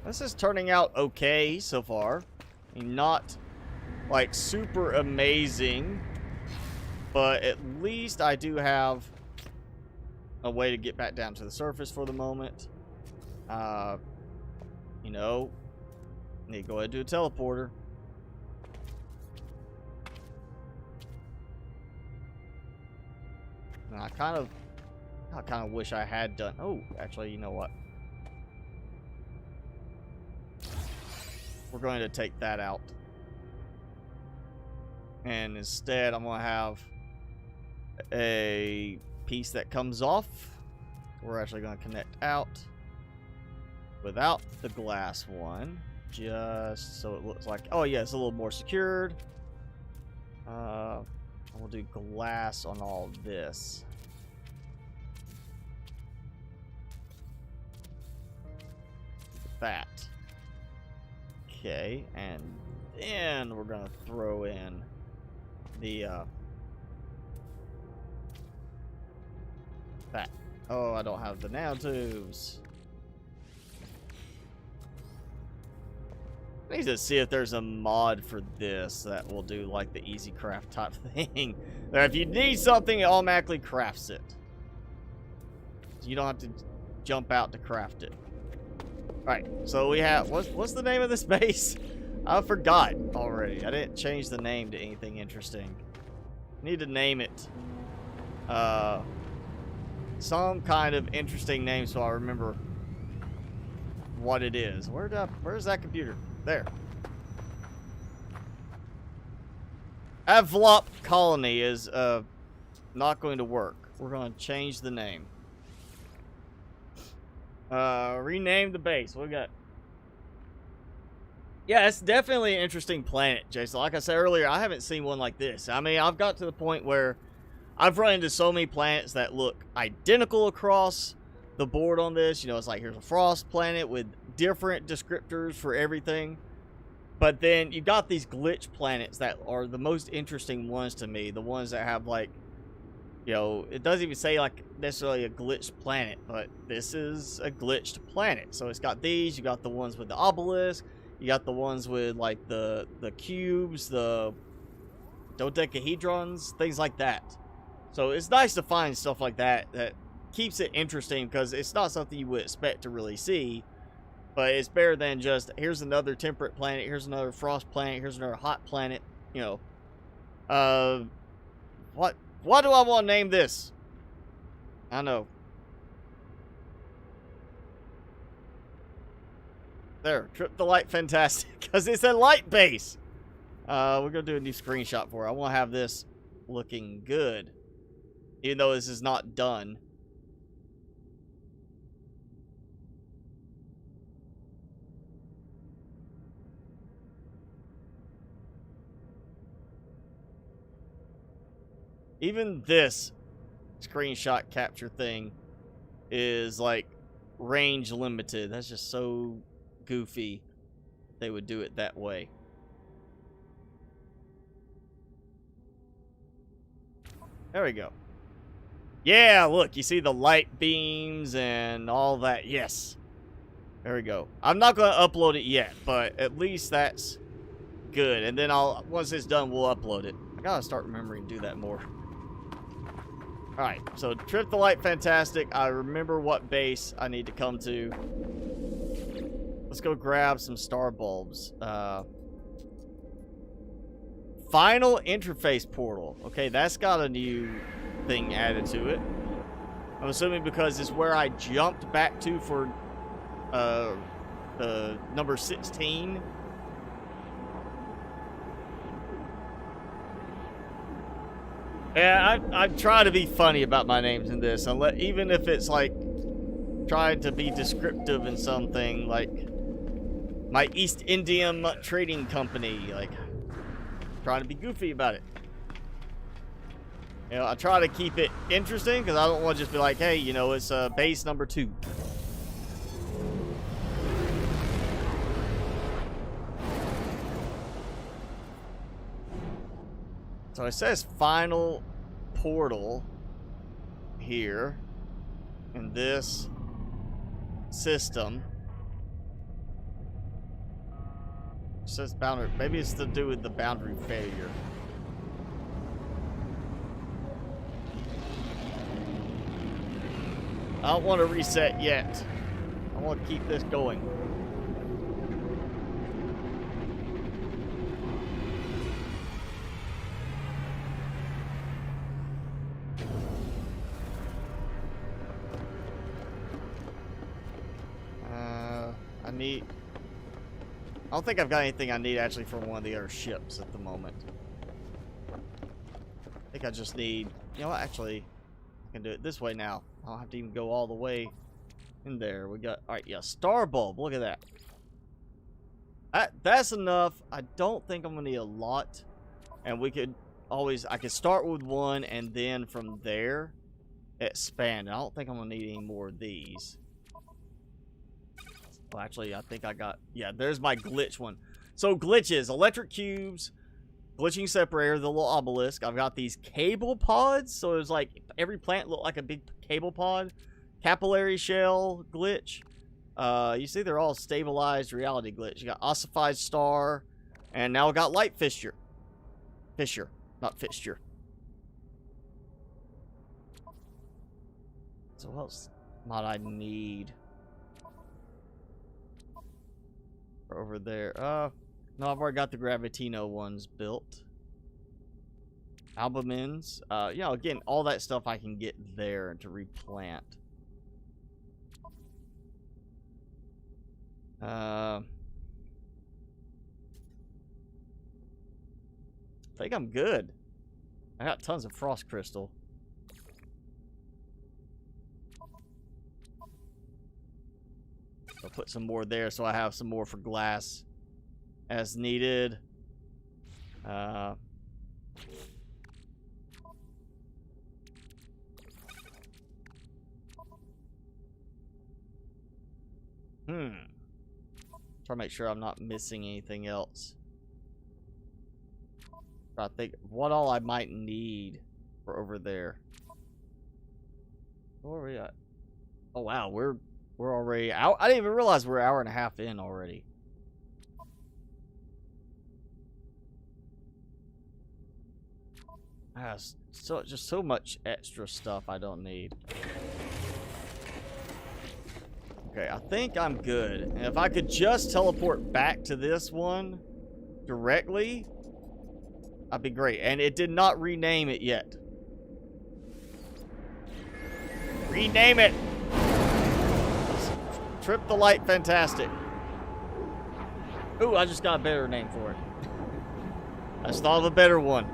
[SPEAKER 1] This is turning out okay so far. I mean, not like super amazing, but at least I do have a way to get back down to the surface for the moment. You know, need to go ahead and do a teleporter. And I kind of wish I had done. Oh, actually, you know what? We're going to take that out. And instead, I'm going to have a piece that comes off. We're actually going to connect out without the glass one. Just so it looks like... Oh, yeah, it's a little more secured. We'll do glass on all this. That. Okay, and then we're gonna throw in the that. Oh, I don't have the nanotubes. I need to see if there's a mod for this that will do like the easy craft type thing. That if you need something, it automatically crafts it. You don't have to jump out to craft it. Alright, so we have, what's the name of this base? I forgot already. I didn't change the name to anything interesting. Need to name it some kind of interesting name so I remember what it is. Where's that computer? There. Avlop Colony is not going to work. We're going to change the name. Rename the base. What we got? Yeah, it's definitely an interesting planet, Jason. Like I said earlier, I haven't seen one like this. I mean, I've got to the point where I've run into so many planets that look identical across the board on this. You know, it's like here's a frost planet with different descriptors for everything. But then you got these glitch planets that are the most interesting ones to me. The ones that have like, you know, it doesn't even say like necessarily a glitched planet, but this is a glitched planet. So it's got these, you got the ones with the obelisk, you got the ones with like the cubes, the dodecahedrons, things like that. So it's nice to find stuff like that that keeps it interesting because it's not something you would expect to really see. But it's better than just, here's another temperate planet, here's another frost planet, here's another hot planet, you know. What do I want to name this? I know. There, Trip the Light Fantastic, because it's a light base. We're going to do a new screenshot for it. I want to have this looking good, even though this is not done. Even this screenshot capture thing is like range limited. That's just so goofy they would do it that way. There we go. Yeah, look, you see the light beams and all that. Yes. There we go. I'm not going to upload it yet, but at least that's good. And then once it's done, we'll upload it. I got to start remembering to do that more. Alright, so Trip the Light Fantastic. I remember what base I need to come to. Let's go grab some star bulbs. Final interface portal. Okay, that's got a new thing added to it. I'm assuming because it's where I jumped back to for the number 16. Yeah, I try to be funny about my names in this, even if it's like trying to be descriptive in something, like my East Indian Trading Company, like trying to be goofy about it. You know, I try to keep it interesting because I don't want to just be like, hey, you know, it's base number 2. So it says final portal here in this system. It says boundary. Maybe it's to do with the boundary failure. I don't want to reset yet. I want to keep this going. I don't think I've got anything I need actually from one of the other ships at the moment. I think I just need, you know what, actually I can do it this way now. I don't have to even go all the way in there. We got, alright, yeah, star bulb, look at that. That's enough. I don't think I'm gonna need a lot. And we could always, I could start with one and then from there expand. I don't think I'm gonna need any more of these. Well, actually, I think I got... Yeah, there's my glitch one. So, glitches. Electric cubes. Glitching separator. The little obelisk. I've got these cable pods. So, it's like... Every plant looked like a big cable pod. Capillary shell glitch. You see, they're all stabilized reality glitch. You got ossified star. And now we got light fixture. Fissure. Not fixture. So, what else might I need? Over there. No, I've already got the Gravitino ones built. Albumins. You know, again, all that stuff I can get there to replant. I think I'm good. I got tons of frost crystal. I'll put some more there so I have some more for glass as needed. Try to make sure I'm not missing anything else. I think what all I might need for over there. Where are we at? Oh wow, we're already out. I didn't even realize we're an hour and a half in already. Just so much extra stuff I don't need. Okay, I think I'm good. And if I could just teleport back to this one directly, I'd be great. And it did not rename it yet. Rename it! Trip the Light Fantastic. Ooh, I just got a better name for it. I just thought of a better one.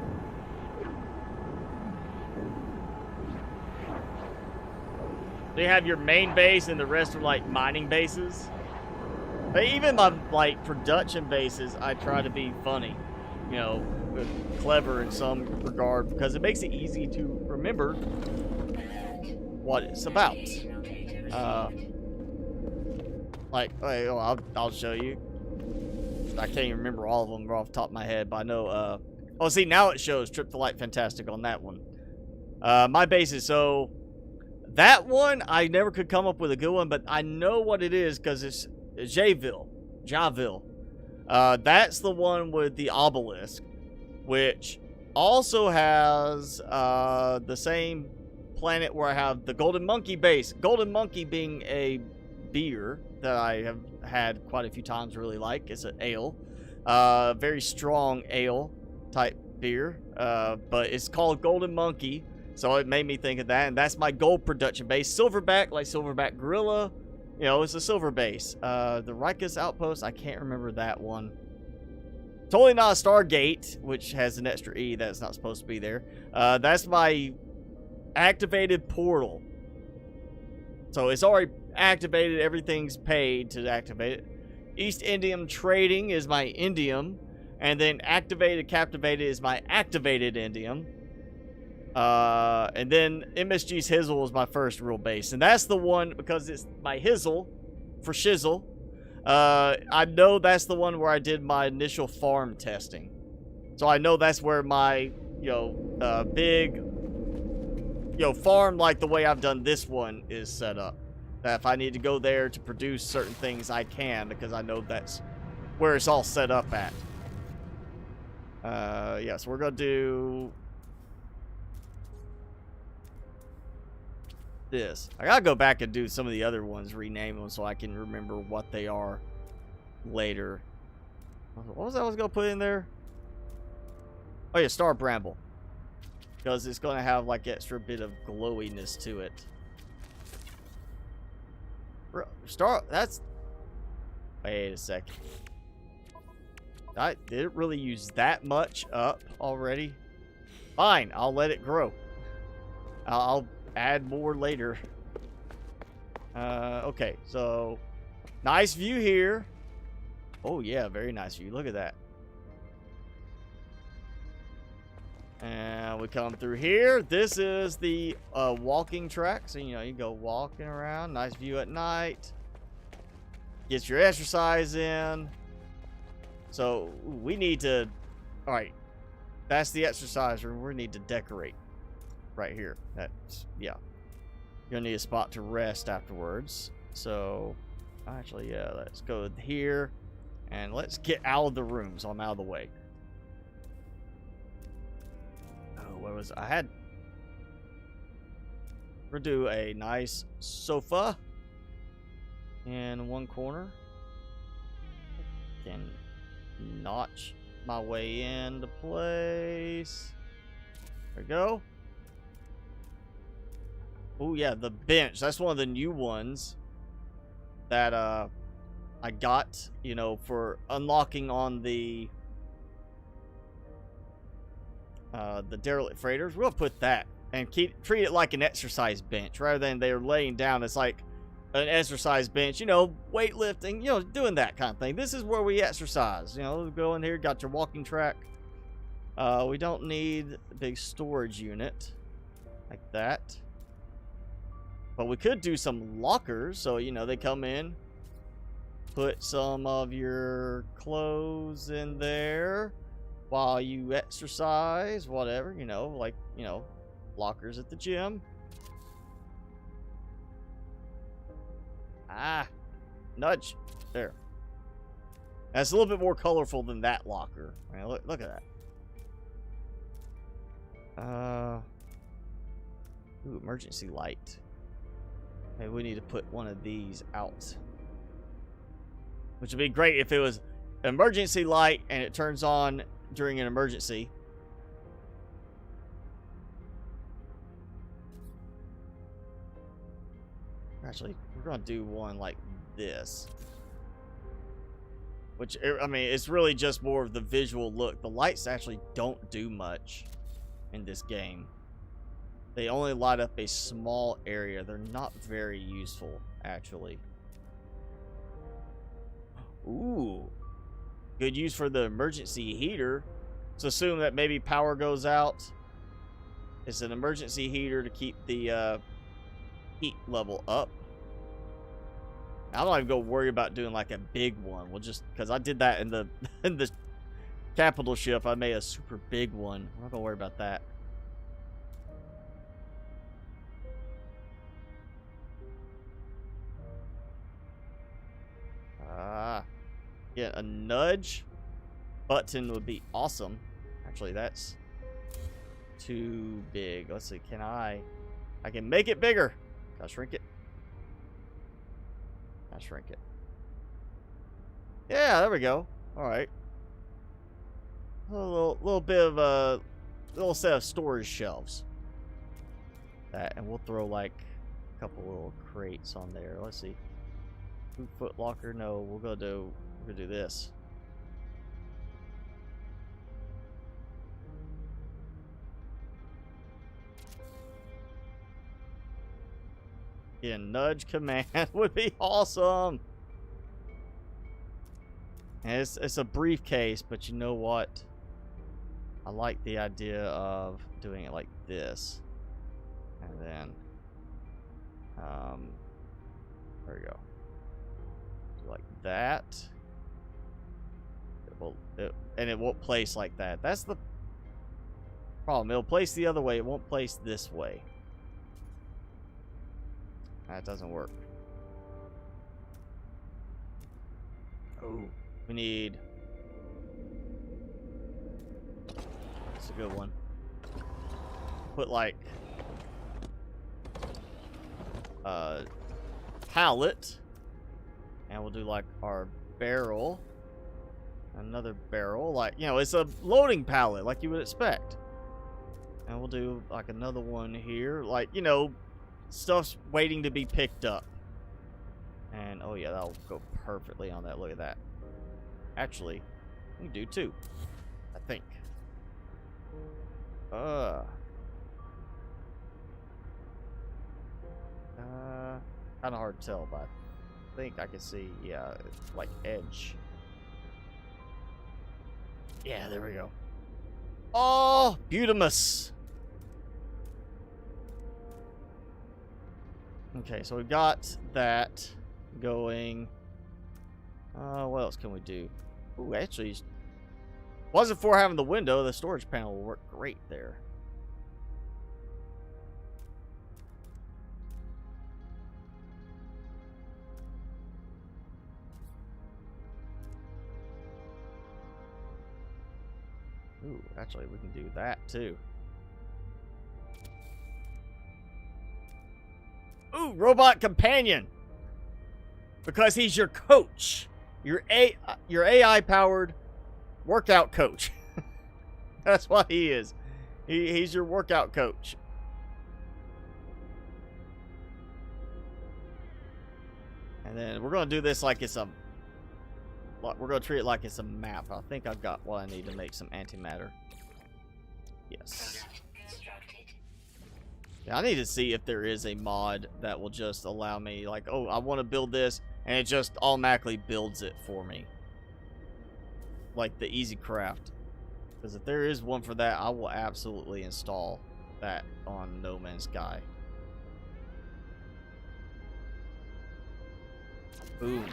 [SPEAKER 1] They have your main base and the rest are like mining bases. But even my like production bases, I try to be funny, you know, clever in some regard because it makes it easy to remember what it's about. Like, I'll show you. I can't even remember all of them off the top of my head, but I know. Oh, see, now it shows Trip the Light Fantastic on that one. My bases, so. That one, I never could come up with a good one, but I know what it is because it's Javille. That's the one with the obelisk, which also has the same planet where I have the Golden Monkey base. Golden Monkey being a beer that I have had quite a few times, really like. It's an ale. Very strong ale type beer, but it's called Golden Monkey. So it made me think of that, and that's my gold production base. Silverback, like Silverback Gorilla, you know, it's a silver base. The Rikus Outpost, I can't remember that one. Totally not a Stargate, which has an extra E that's not supposed to be there. That's my activated portal. So it's already activated, everything's paid to activate it. East Indium Trading is my Indium, and then Activated Captivated is my activated Indium. And then MSG's Hizzle is my first real base. And that's the one, because it's my Hizzle for shizzle. I know that's the one where I did my initial farm testing. So I know that's where my, big, farm like the way I've done this one is set up. That if I need to go there to produce certain things, I can, because I know that's where it's all set up at. Yeah, so we're going to do this. I gotta go back and do some of the other ones, rename them so I can remember what they are later. What was that I was gonna put in there? Oh yeah, Star Bramble. Because it's gonna have like extra bit of glowiness to it. That's... Wait a second. Did it really use that much up already? Fine, I'll let it grow. I'll add more later. Okay, so nice view here. Oh yeah, very nice view. Look at that. And we come through here. This is the walking track. So, you go walking around. Nice view at night. Get your exercise in. So, we need to... Alright. That's the exercise room. We need to decorate. Right here. That's... Yeah. You're going to need a spot to rest afterwards. So, actually, yeah. Let's go here. And let's get out of the room so I'm out of the way. What was I had? We're gonna do a nice sofa in one corner. Can notch my way into place. There we go. Oh yeah, the bench. That's one of the new ones that I got, for unlocking on the the Derelict Freighters. We'll put that and treat it like an exercise bench rather than they're laying down. It's like an exercise bench, you know, weightlifting, you know, doing that kind of thing. This is where we exercise. You know, go in here, got your walking track. We don't need a big storage unit like that. But we could do some lockers, so, you know, they come in, put some of your clothes in there while you exercise, whatever, you know, like, you know, lockers at the gym. Ah, nudge. There. That's a little bit more colorful than that locker. I mean, look at that. Ooh, emergency light. Maybe we need to put one of these out. Which would be great if it was emergency light and it turns on during an emergency. Actually, we're going to do one like this. Which, I mean, it's really just more of the visual look. The lights actually don't do much in this game. They only light up a small area. They're not very useful, actually. Ooh. Good use for the emergency heater. Let's assume that maybe power goes out. It's an emergency heater to keep the heat level up. I don't even go worry about doing like a big one. We'll just, because I did that in the capital ship. I made a super big one. I'm not gonna worry about that. Yeah, a nudge button would be awesome. Actually, that's too big. Let's see, can I can make it bigger. Can I shrink it? I shrink it. Yeah, there we go. All right. A little bit of a little set of storage shelves. That, and we'll throw like a couple little crates on there. Let's see. Foot locker. No, we're gonna do this. Yeah, nudge command would be awesome. And it's a briefcase, but you know what? I like the idea of doing it like this. And then there we go. Like that. And it won't place like that. That's the problem. It'll place the other way. It won't place this way. That doesn't work. Oh, we need... That's a good one. Put like... pallet. And we'll do like our barrel. Another barrel. Like, you know, it's a loading pallet like you would expect. And we'll do like another one here. Like, you know, stuff's waiting to be picked up. And, oh yeah, that'll go perfectly on that. Look at that. Actually, we can do two, I think. Kind of hard to tell, but I think I can see, yeah, it's like edge. Yeah, there we go. Oh, beautimus. Okay, so we got that going. What else can we do? Ooh, actually, wasn't for having the window. The storage panel will work great there. Ooh, actually, we can do that too. Ooh, robot companion. Because he's your coach. Your AI-powered workout coach. That's what he is. He's your workout coach. And then we're going to do this like it's a... We're going to treat it like it's a map. I think I've got what I need to make some antimatter. Yes. Yeah, I need to see if there is a mod that will just allow me, like, oh, I want to build this, and it just automatically builds it for me. Like the Easy Craft. Because if there is one for that, I will absolutely install that on No Man's Sky. Boom.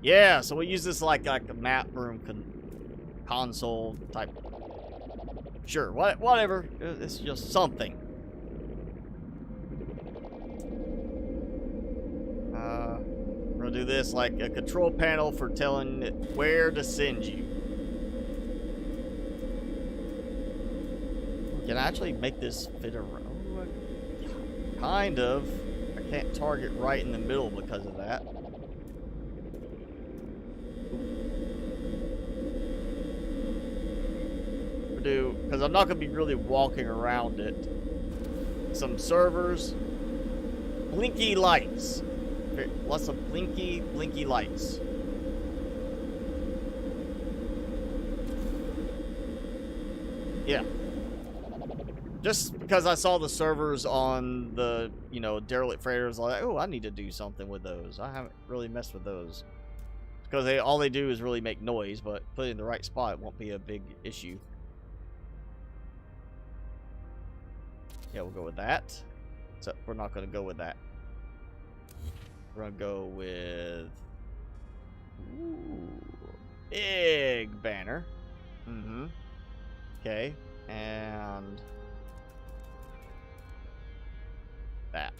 [SPEAKER 1] Yeah, so we use this like a map room console type. Sure, whatever. It's just something. We're gonna do this like a control panel for telling it where to send you. Can I actually make this fit around? Kind of. I can't target right in the middle because of that. Because I'm not going to be really walking around it. Some servers. Blinky lights. Lots of blinky lights. Yeah. Just because I saw the servers on the, you know, Derelict Freighters, like, oh, I need to do something with those. I haven't really messed with those. Because all they do is really make noise, but put it in the right spot won't be a big issue. Yeah, we'll go with that. Except we're not going to go with that. We're going to go with... Ooh, big banner. Mm-hmm. Okay. And... that.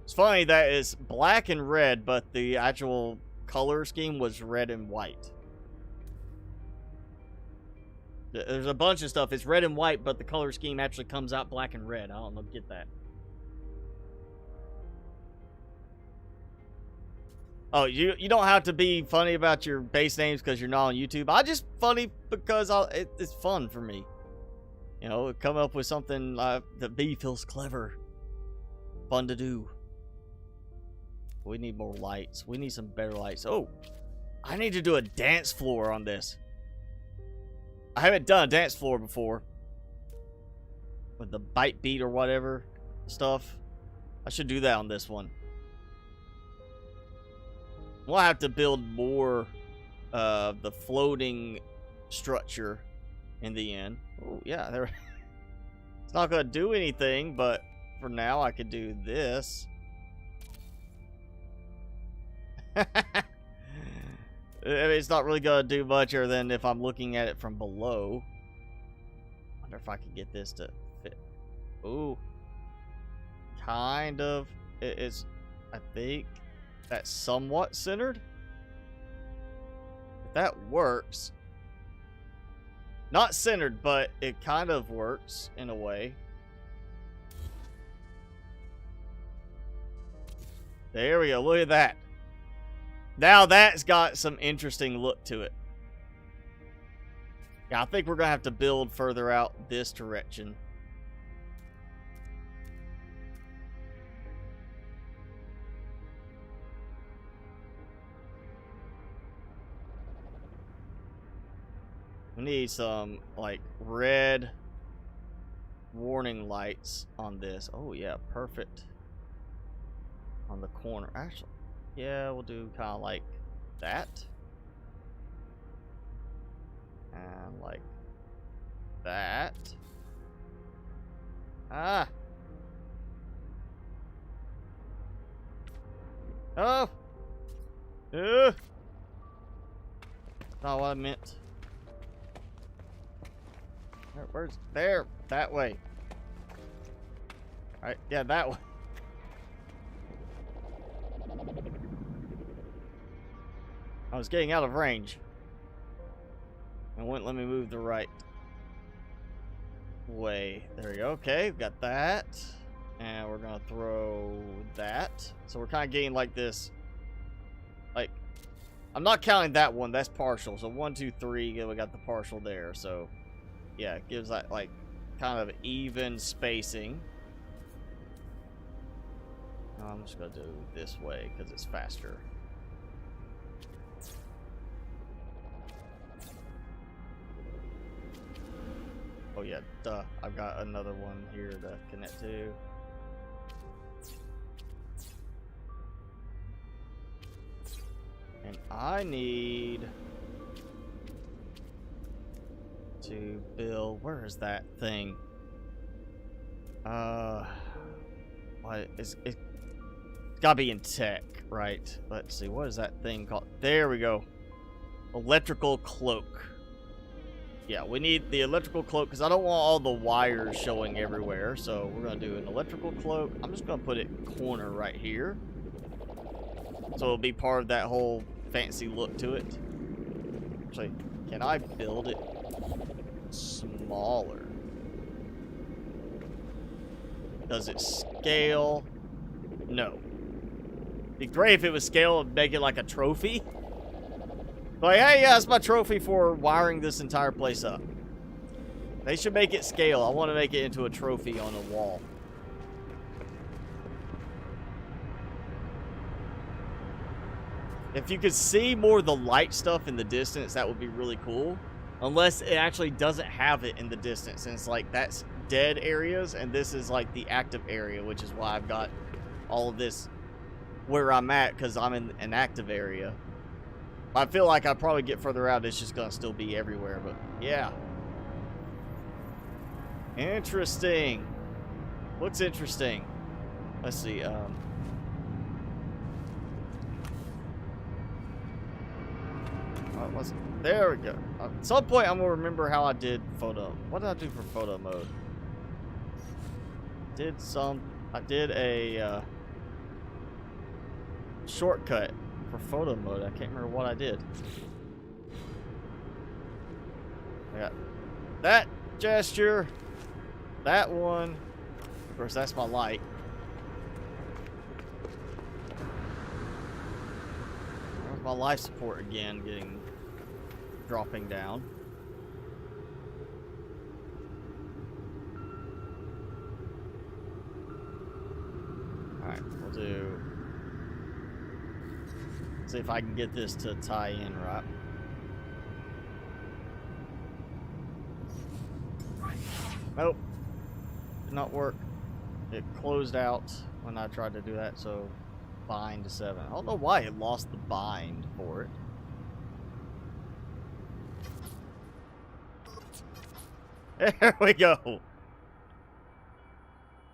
[SPEAKER 1] It's funny that is black and red, but the actual color scheme was red and white. There's a bunch of stuff. It's red and white, but the color scheme actually comes out black and red. I don't know. Get that. Oh, you don't have to be funny about your base names because you're not on YouTube. I just funny because it's fun for me. You know, come up with something that B feels clever. Fun to do. We need more lights. We need some better lights. Oh, I need to do a dance floor on this. I haven't done a dance floor before. With the bite beat or whatever stuff. I should do that on this one. We'll have to build more of the floating structure in the end. Oh, yeah, there. It's not going to do anything, but for now I could do this. I mean, it's not really going to do much other than if I'm looking at it from below. Wonder if I could get this to fit. Ooh. Kind of. It's, I think, that's somewhat centered. If that works. Not centered, but it kind of works in a way. There we go. Look at that. Now that's got some interesting look to it. Yeah, I think we're going to have to build further out this direction. We need some, like, red warning lights on this. Oh, yeah, perfect. On the corner. Actually, yeah, we'll do kind of like that. And like that. Ah! Oh! Not what I meant. Where's there? That way. Alright, yeah, that way. I was getting out of range. And wouldn't let me move the right way. There we go. Okay, we've got that. And we're gonna throw that. So we're kind of getting like this. Like, I'm not counting that one. That's partial. So 1, 2, 3. Yeah, we got the partial there. So yeah, it gives that like kind of even spacing. I'm just gonna do this way because it's faster. Oh yeah, duh. I've got another one here to connect to. And I need to build, where is that thing? What is it? It's gotta be in tech, right? Let's see, what is that thing called? There we go. Electrical cloak. Yeah, we need the electrical cloak because I don't want all the wires showing everywhere. So we're gonna do an electrical cloak. I'm just gonna put it corner right here, so it'll be part of that whole fancy look to it. Actually, can I build it smaller? Does it scale? No. It'd be great if it was scale and make it like a trophy. Like, hey, yeah, it's my trophy for wiring this entire place up. They should make it scale. I want to make it into a trophy on a wall. If you could see more of the light stuff in the distance, that would be really cool. Unless it actually doesn't have it in the distance. And it's like, that's dead areas, and this is like the active area, which is why I've got all of this where I'm at, because I'm in an active area. I feel like I probably get further out, it's just gonna still be everywhere, but yeah. Interesting. Looks interesting. Let's see, there we go. At some point, I'm gonna remember how I did photo. What did I do for photo mode? I did a shortcut for photo mode. I can't remember what I did. I got that gesture, that one. Of course, that's my light. There's my life support again, dropping down. Alright, we'll do. See if I can get this to tie in right. Nope. Did not work. It closed out when I tried to do that, so bind to 7. I don't know why it lost the bind for it. There we go.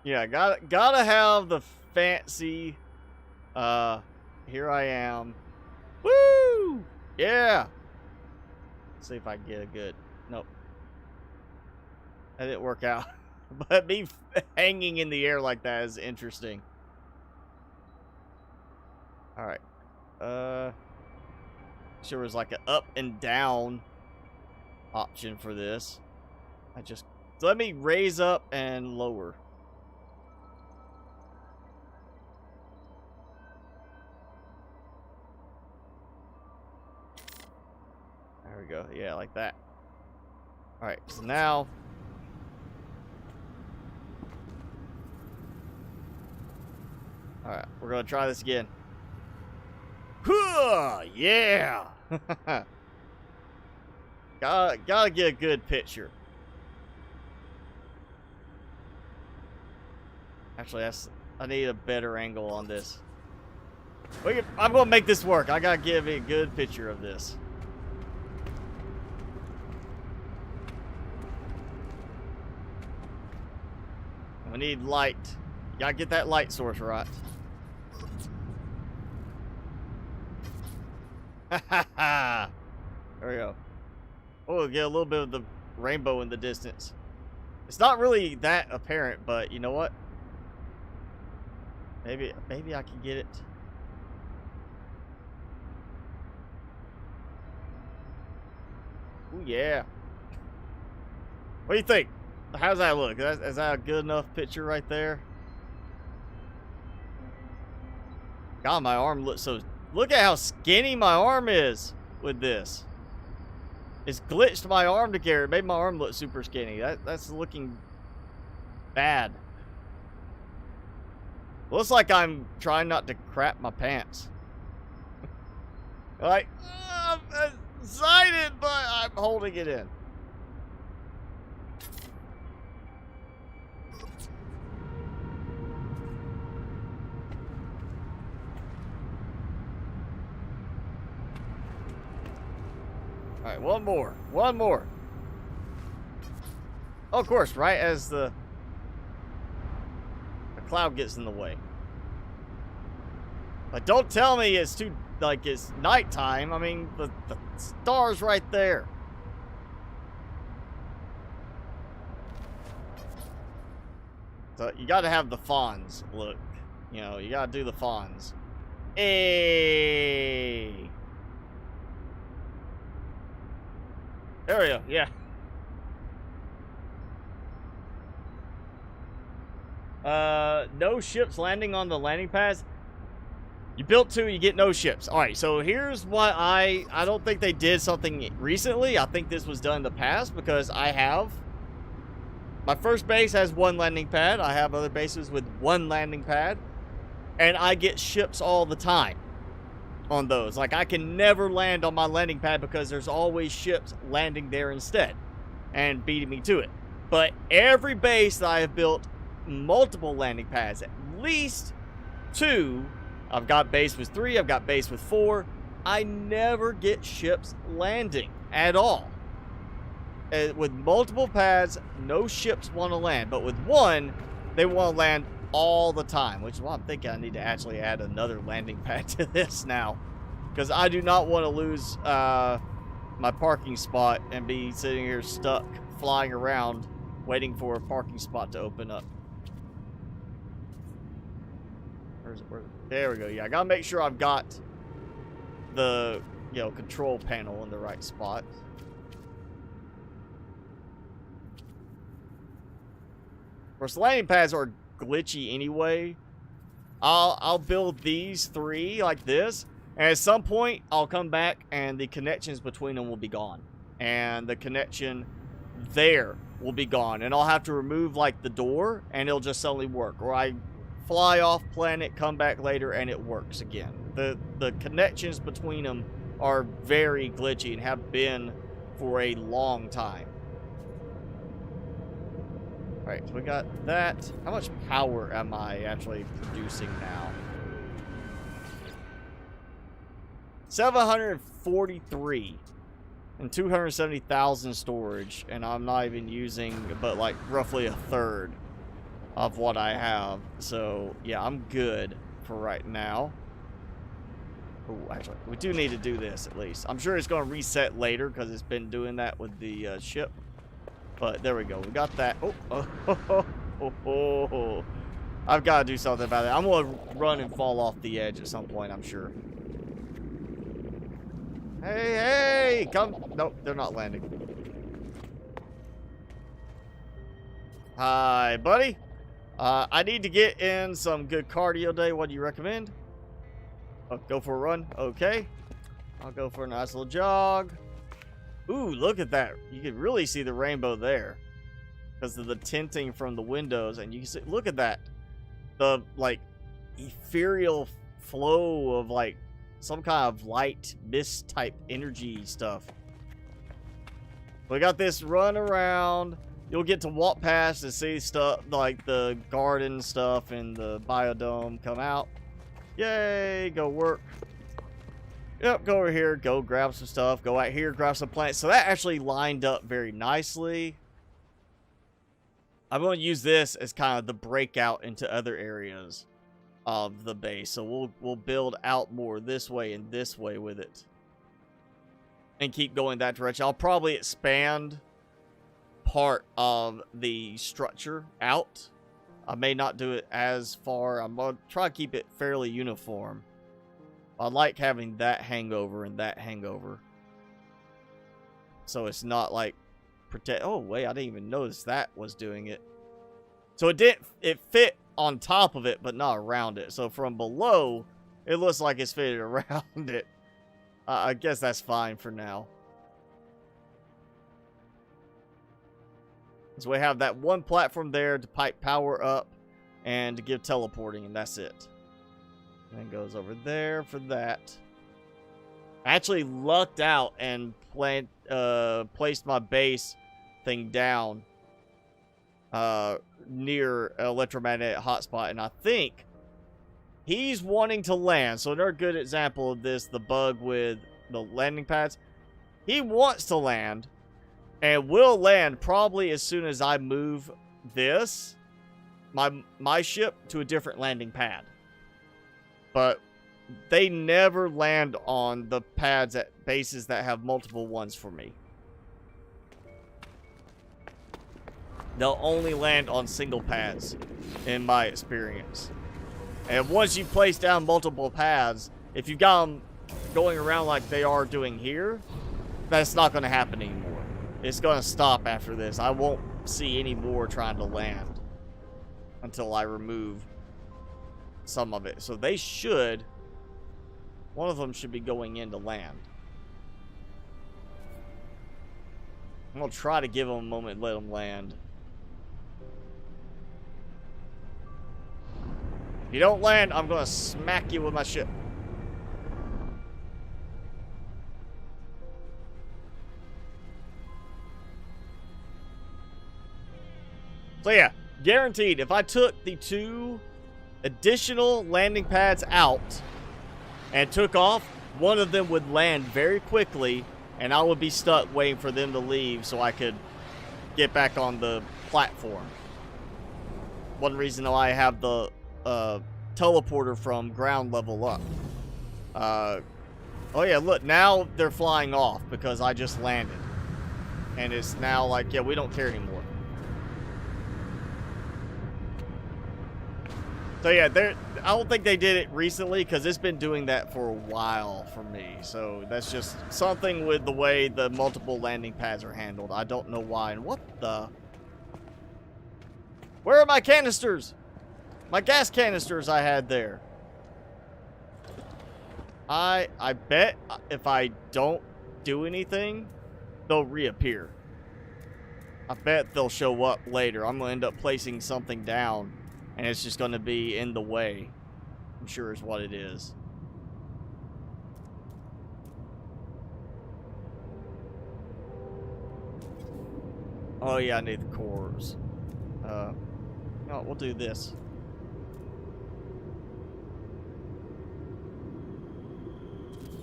[SPEAKER 1] Yeah, gotta have the fancy. Here I am. Woo! Yeah. Let's see if I can get a good. Nope. That didn't work out. But me hanging in the air like that is interesting. All right. Sure was like an up and down option for this. Let me raise up and lower. There we go. Yeah, like that. All right. So now. All right, we're gonna try this again. Yeah. Gotta get a good picture. Actually, I need a better angle on this. I'm gonna make this work. I gotta give a good picture of this. We need light. Gotta get that light source right. There we go. Oh, we'll get a little bit of the rainbow in the distance. It's not really that apparent, but you know what? Maybe I can get it. Oh yeah. What do you think? How's that look? Is that a good enough picture right there? God, my arm looks so... Look at how skinny my arm is with this. It's glitched my arm together. It made my arm look super skinny. That's looking bad. Looks like I'm trying not to crap my pants. Like, I'm excited, but I'm holding it in. Alright, one more. One more. Oh, of course, right as the cloud gets in the way. But don't tell me it's too, like, it's nighttime. I mean, the star's right there. So you gotta have the fawns look. You know, you gotta do the fawns. Hey. There we go, yeah. No ships landing on the landing pads. You built 2, you get no ships. Alright, so here's what I don't think they did something recently. I think this was done in the past because I have... My first base has 1 landing pad. I have other bases with 1 landing pad. And I get ships all the time on those. Like, I can never land on my landing pad because there's always ships landing there instead and beating me to it. But every base that I have built multiple landing pads, at least 2. I've got base with 3, I've got base with 4. I never get ships landing at all. With multiple pads, no ships want to land. But with 1, they want to land all the time. Which is why I'm thinking I need to actually add another landing pad to this now. Because I do not want to lose my parking spot and be sitting here stuck, flying around, waiting for a parking spot to open up. There we go. Yeah, I gotta make sure I've got the, you know, control panel in the right spot. Of course, landing pads are glitchy anyway. I'll build these 3 like this, and at some point I'll come back and the connections between them will be gone, and the connection there will be gone, and I'll have to remove like the door, and it'll just suddenly work. Or I fly off planet, come back later, and it works again. The connections between them are very glitchy and have been for a long time. Alright, so we got that. How much power am I actually producing now? 743 and 270,000 storage, and I'm not even using but like roughly a third of what I have. So yeah, I'm good for right now. Oh, actually, we do need to do this at least. I'm sure it's going to reset later because it's been doing that with the ship. But there we go. We got that. Oh. I've got to do something about it. I'm going to run and fall off the edge at some point, I'm sure. Hey, come. Nope, they're not landing. Hi, buddy. I need to get in some good cardio today. What do you recommend? Oh, go for a run. Okay. I'll go for a nice little jog. Ooh, look at that. You can really see the rainbow there because of the tinting from the windows. And you can see, look at that. The, like, ethereal flow of, like, some kind of light mist type energy stuff. We got this run around. You'll get to walk past and see stuff like the garden stuff and the biodome come out. Yay, go work. Yep, go over here, go grab some stuff, go out here, grab some plants. So that actually lined up very nicely. I'm going to use this as kind of the breakout into other areas of the base. So we'll build out more this way and this way with it. And keep going that direction. I'll probably expand part of the structure out. I may not do it as far. I'm going to try to keep it fairly uniform. I like having that hangover and that hangover. So it's not like protect. Oh, wait, I didn't even notice that was doing it. So it fit on top of it, but not around it. So from below, it looks like it's fitted around it. I guess that's fine for now. So we have that one platform there to pipe power up and to give teleporting, and that's it. And it goes over there for that. I actually lucked out and placed my base thing down near electromagnetic hotspot, and I think he's wanting to land. So another good example of this, the bug with the landing pads. He wants to land, and will land probably as soon as I move this, my ship, to a different landing pad. But they never land on the pads at bases that have multiple ones for me. They'll only land on single pads, in my experience. And once you place down multiple pads, if you've got them going around like they are doing here, that's not going to happen anymore. It's going to stop after this. I won't see any more trying to land until I remove some of it. So they should, one of them should be going in to land. I'm going to try to give them a moment and let them land. If you don't land, I'm going to smack you with my ship. So yeah, guaranteed, if I took the 2 additional landing pads out and took off, one of them would land very quickly, and I would be stuck waiting for them to leave so I could get back on the platform. One reason why I have the teleporter from ground level up. Oh yeah, look, now they're flying off because I just landed. And it's now like, yeah, we don't care anymore. So yeah, I don't think they did it recently because it's been doing that for a while for me. So that's just something with the way the multiple landing pads are handled. I don't know why. And what the? Where are my canisters? My gas canisters I had there. I bet if I don't do anything, they'll reappear. I bet they'll show up later. I'm going to end up placing something down, and it's just going to be in the way. I'm sure is what it is. Oh yeah, I need the cores. No, we'll do this.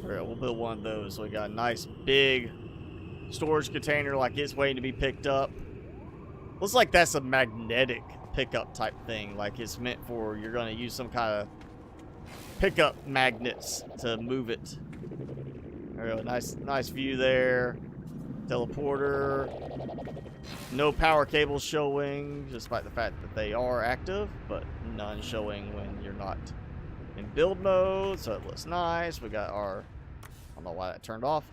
[SPEAKER 1] Alright, we'll build one of those. So we got a nice big storage container like it's waiting to be picked up. Looks like that's a magnetic pickup type thing. Like it's meant for, you're going to use some kind of pickup magnets to move it. Alright, nice view there. Teleporter. No power cables showing, despite the fact that they are active, but none showing when you're not in build mode, so it looks nice. We got our, I don't know why that turned off.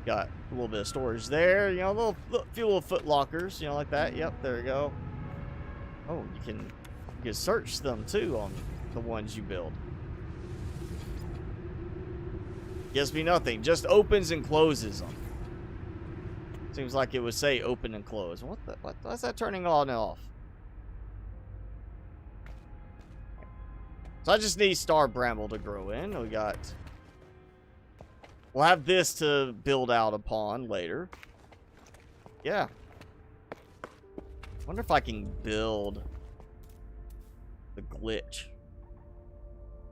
[SPEAKER 1] Got a little bit of storage there, you know, few little foot lockers, you know, like that. Yep, there we go. Oh, you can search them too on the ones you build. Gives me nothing, just opens and closes them. Seems like it would say open and close. What's that turning on and off? So I just need Star Bramble to grow in. We'll have this to build out upon later. Yeah. Wonder if I can build the glitch.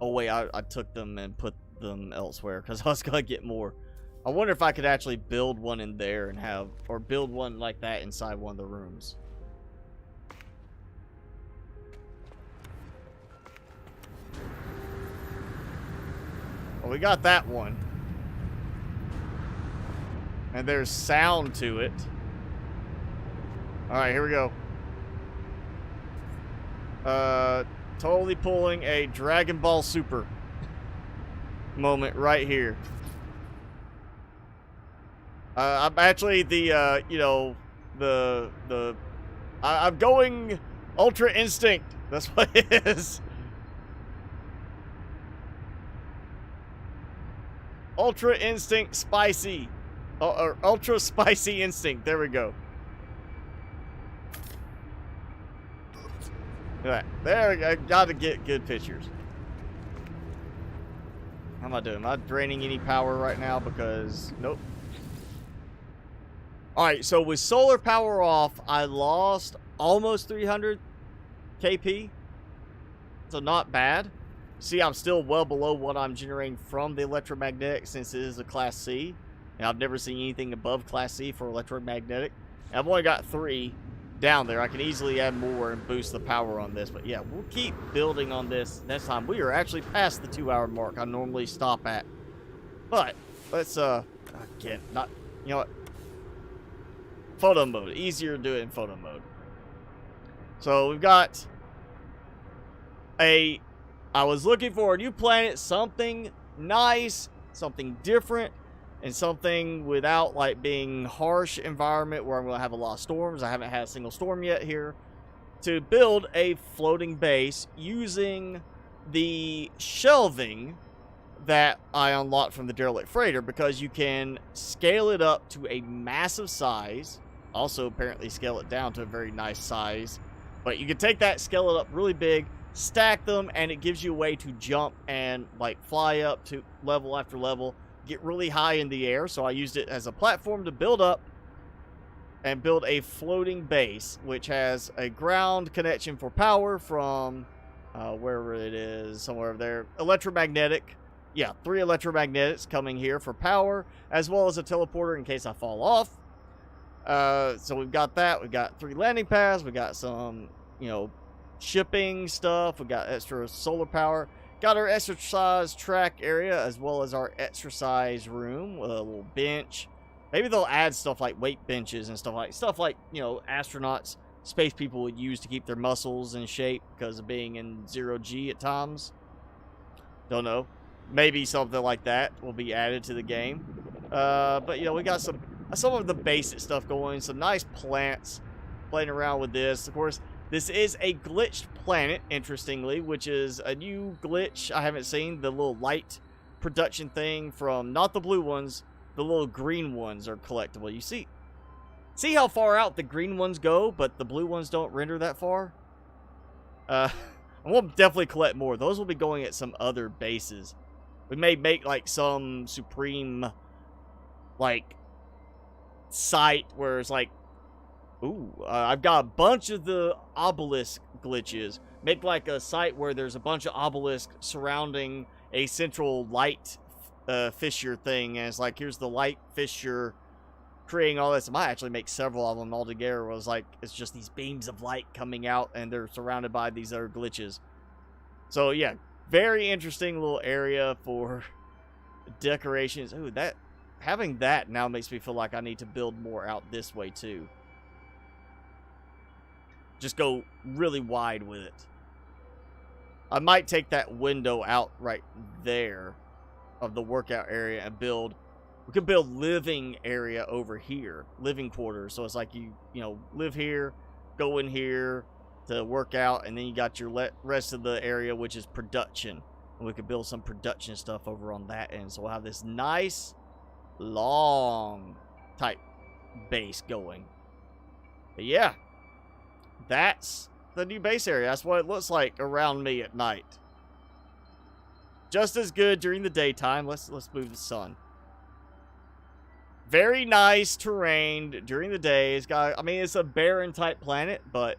[SPEAKER 1] Oh wait, I took them and put them elsewhere because I was gonna get more. I wonder if I could actually build one in there and have, or build one like that inside one of the rooms. Well, we got that one. And there's sound to it. Alright, here we go. Totally pulling a Dragon Ball Super moment right here. I'm actually I'm going Ultra Instinct. That's what it is. Ultra Instinct Spicy. Or Ultra Spicy Instinct. There we go. Look at that. There we go. Gotta get good pictures. How am I doing? Am I draining any power right now? Because, nope. Alright, so with solar power off, I lost almost 300 KP. So not bad. See, I'm still well below what I'm generating from the electromagnetic since it is a Class C. And I've never seen anything above Class C for electromagnetic. And I've only got 3 down there. I can easily add more and boost the power on this. But yeah, we'll keep building on this next time. We are actually past the 2-hour mark I normally stop at. But let's, again, not, you know what? Photo mode. Easier to do it in photo mode. So we've got I was looking for a new planet, something nice, something different, and something without like being harsh environment where I'm going to have a lot of storms. I haven't had a single storm yet here. To build a floating base using the shelving that I unlocked from the Derelict Freighter, because you can scale it up to a massive size. Also apparently scale it down to a very nice size. But you can take that, scale it up really big, stack them, and it gives you a way to jump and like fly up to level after level, get really high in the air. So I used it as a platform to build up and build a floating base, which has a ground connection for power from wherever it is, somewhere over there. Electromagnetic. Yeah, 3 electromagnetics coming here for power, as well as a teleporter in case I fall off. So we've got that. We've got 3 landing pads. We got some, you know, shipping stuff. We got extra solar power. Got our exercise track area, as well as our exercise room with a little bench. Maybe they'll add stuff like weight benches and stuff like, you know, astronauts, space people would use to keep their muscles in shape because of being in 0G at times. Don't know. Maybe something like that will be added to the game. But, you know, we got some of the basic stuff going. Some nice plants, playing around with this. Of course, this is a glitched planet, interestingly, which is a new glitch I haven't seen. The little light production thing from, not the blue ones, the little green ones are collectible. You see how far out the green ones go, but the blue ones don't render that far? And we'll definitely collect more. Those will be going at some other bases. We may make like some supreme like site where it's like, ooh, I've got a bunch of the obelisk glitches. Make like a site where there's a bunch of obelisks surrounding a central light fissure thing, and it's like, here's the light fissure creating all this. I might actually make several of them all together. Where it's like, it's just these beams of light coming out, and they're surrounded by these other glitches. So yeah, very interesting little area for decorations. Ooh, that having that now makes me feel like I need to build more out this way too. Just go really wide with it. I might take that window out right there of the workout area and build. We could build living area over here, living quarters. So it's like you know, live here, go in here to work out, and then you got your rest of the area, which is production. And we could build some production stuff over on that end. So we'll have this nice, long type base going. But yeah, that's the new base area. That's what it looks like around me at night. Just as good during the daytime. Let's move the sun. Very nice terrain during the day. It's got, I mean, it's a barren type planet, but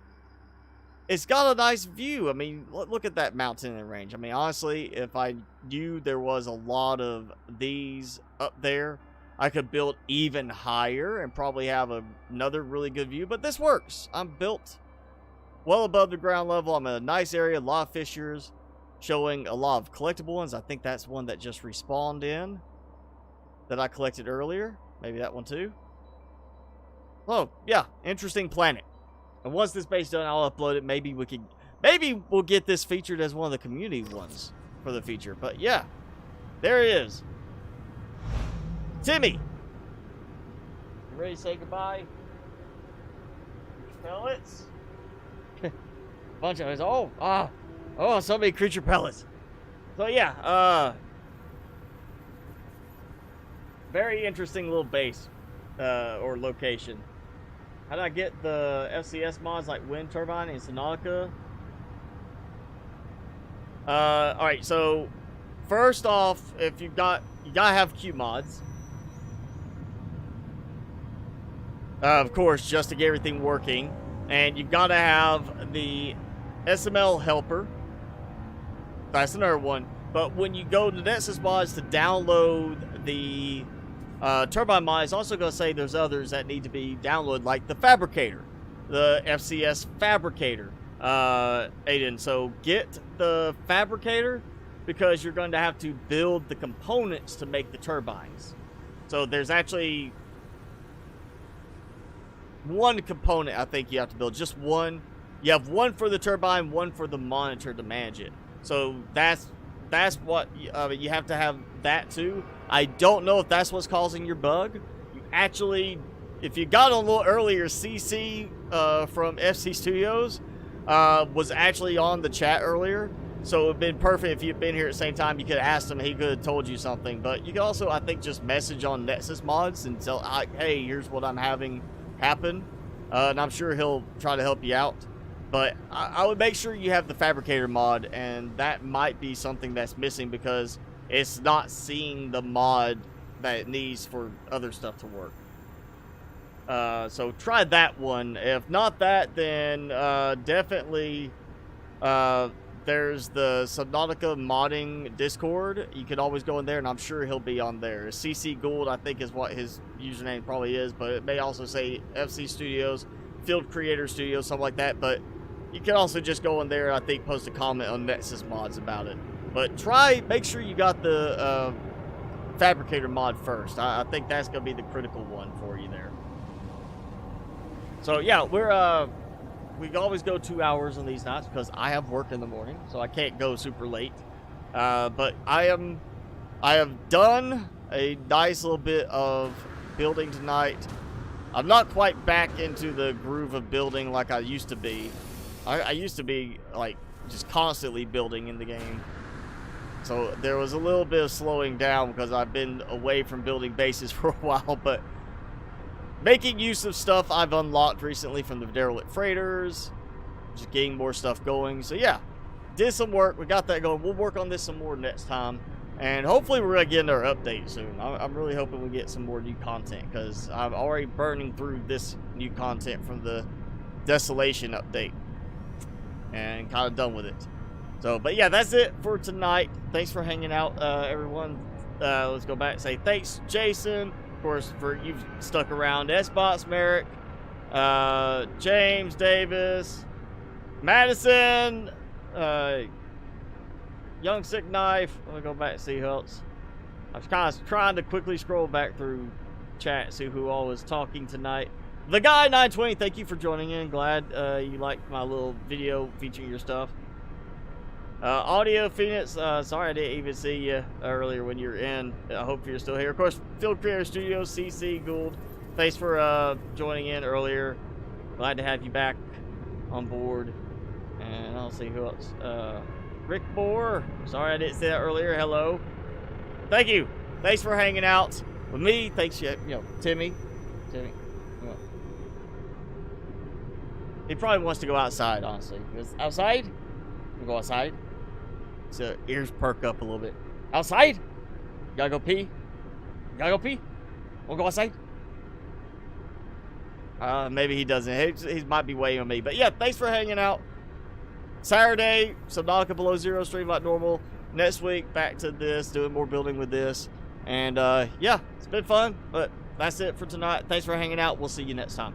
[SPEAKER 1] it's got a nice view. I mean, look at that mountain and range. I mean, honestly, if I knew there was a lot of these up there, I could build even higher and probably have another really good view. But this works. I'm built well above the ground level. I'm in a nice area, a lot of fissures, showing a lot of collectible ones. I think that's one that just respawned in that I collected earlier. Maybe that one too. Oh, yeah, interesting planet. And once this base done, I'll upload it. Maybe we'll get this featured as one of the community ones for the feature. But yeah, there it is. Timmy, you ready to say goodbye? Pellets. Bunch of us. Oh, so many creature pellets. So yeah, very interesting little base or location. How did I get the FCS mods like wind turbine and Sonatica? All right, so first off, if you gotta have Q mods. Of course, just to get everything working, and you gotta have the SML helper. That's another one. But when you go to Nexus mods to download the turbine mod is also going to say there's others that need to be downloaded, like the Fabricator, the FCS Fabricator, Aiden. So get the Fabricator because you're going to have to build the components to make the turbines. So there's actually one component I think you have to build, just one. You have one for the turbine, one for the monitor to manage it. So that's what you have to have that too. I don't know if that's what's causing your bug. You actually, if you got on a little earlier, CC from FC Studios was actually on the chat earlier. So it would have been perfect if you'd been here at the same time. You could have asked him, he could have told you something. But you can also, I think, just message on Nexus Mods and tell, hey, here's what I'm having happen. And I'm sure he'll try to help you out. But I would make sure you have the Fabricator mod, and that might be something that's missing because it's not seeing the mod that it needs for other stuff to work. So try that one. If not that, then definitely there's the Subnautica modding Discord. You could always go in there, and I'm sure he'll be on there. CC Gould, I think, is what his username probably is, but it may also say FC Studios, Field Creator Studios, something like that. But you can also just go in there, I think, post a comment on Nexus Mods about it. But make sure you got the Fabricator mod first. I think that's going to be the critical one for you there. So, yeah, we always go 2 hours on these nights because I have work in the morning, so I can't go super late. But I have done a nice little bit of building tonight. I'm not quite back into the groove of building like I used to be. I used to be, like, just constantly building in the game. So there was a little bit of slowing down because I've been away from building bases for a while. But making use of stuff I've unlocked recently from the Derelict Freighters. Just getting more stuff going. So, yeah, did some work. We got that going. We'll work on this some more next time. And hopefully we're going to get another update soon. I'm really hoping we get some more new content because I'm already burning through this new content from the Desolation update. And kind of done with it. So, but yeah, that's it for tonight. Thanks for hanging out, everyone. Let's go back and say thanks, Jason. Of course, for you've stuck around. S-Bots, Merrick, James, Davis, Madison, Young Sick Knife. Let me go back and see who else. I was kind of trying to quickly scroll back through chat and see who all was talking tonight. The Guy 920, thank you for joining in. Glad you liked my little video featuring your stuff. Audio Phoenix, sorry I didn't even see you earlier when you were in. I hope you're still here. Of course, Field Creator Studios, CC Gould, thanks for joining in earlier. Glad to have you back on board. And I'll see who else. Rick Bohr, sorry I didn't say that earlier. Hello. Thank you. Thanks for hanging out with me. Thanks, Timmy. He probably wants to go outside, honestly. Outside? We'll go outside. So ears perk up a little bit. Outside? You gotta go pee? You gotta go pee? We'll go outside? Maybe he doesn't. He might be waiting on me. But yeah, thanks for hanging out. Saturday, Subnautica Below Zero stream like normal. Next week, back to this, doing more building with this. And yeah, it's been fun. But that's it for tonight. Thanks for hanging out. We'll see you next time.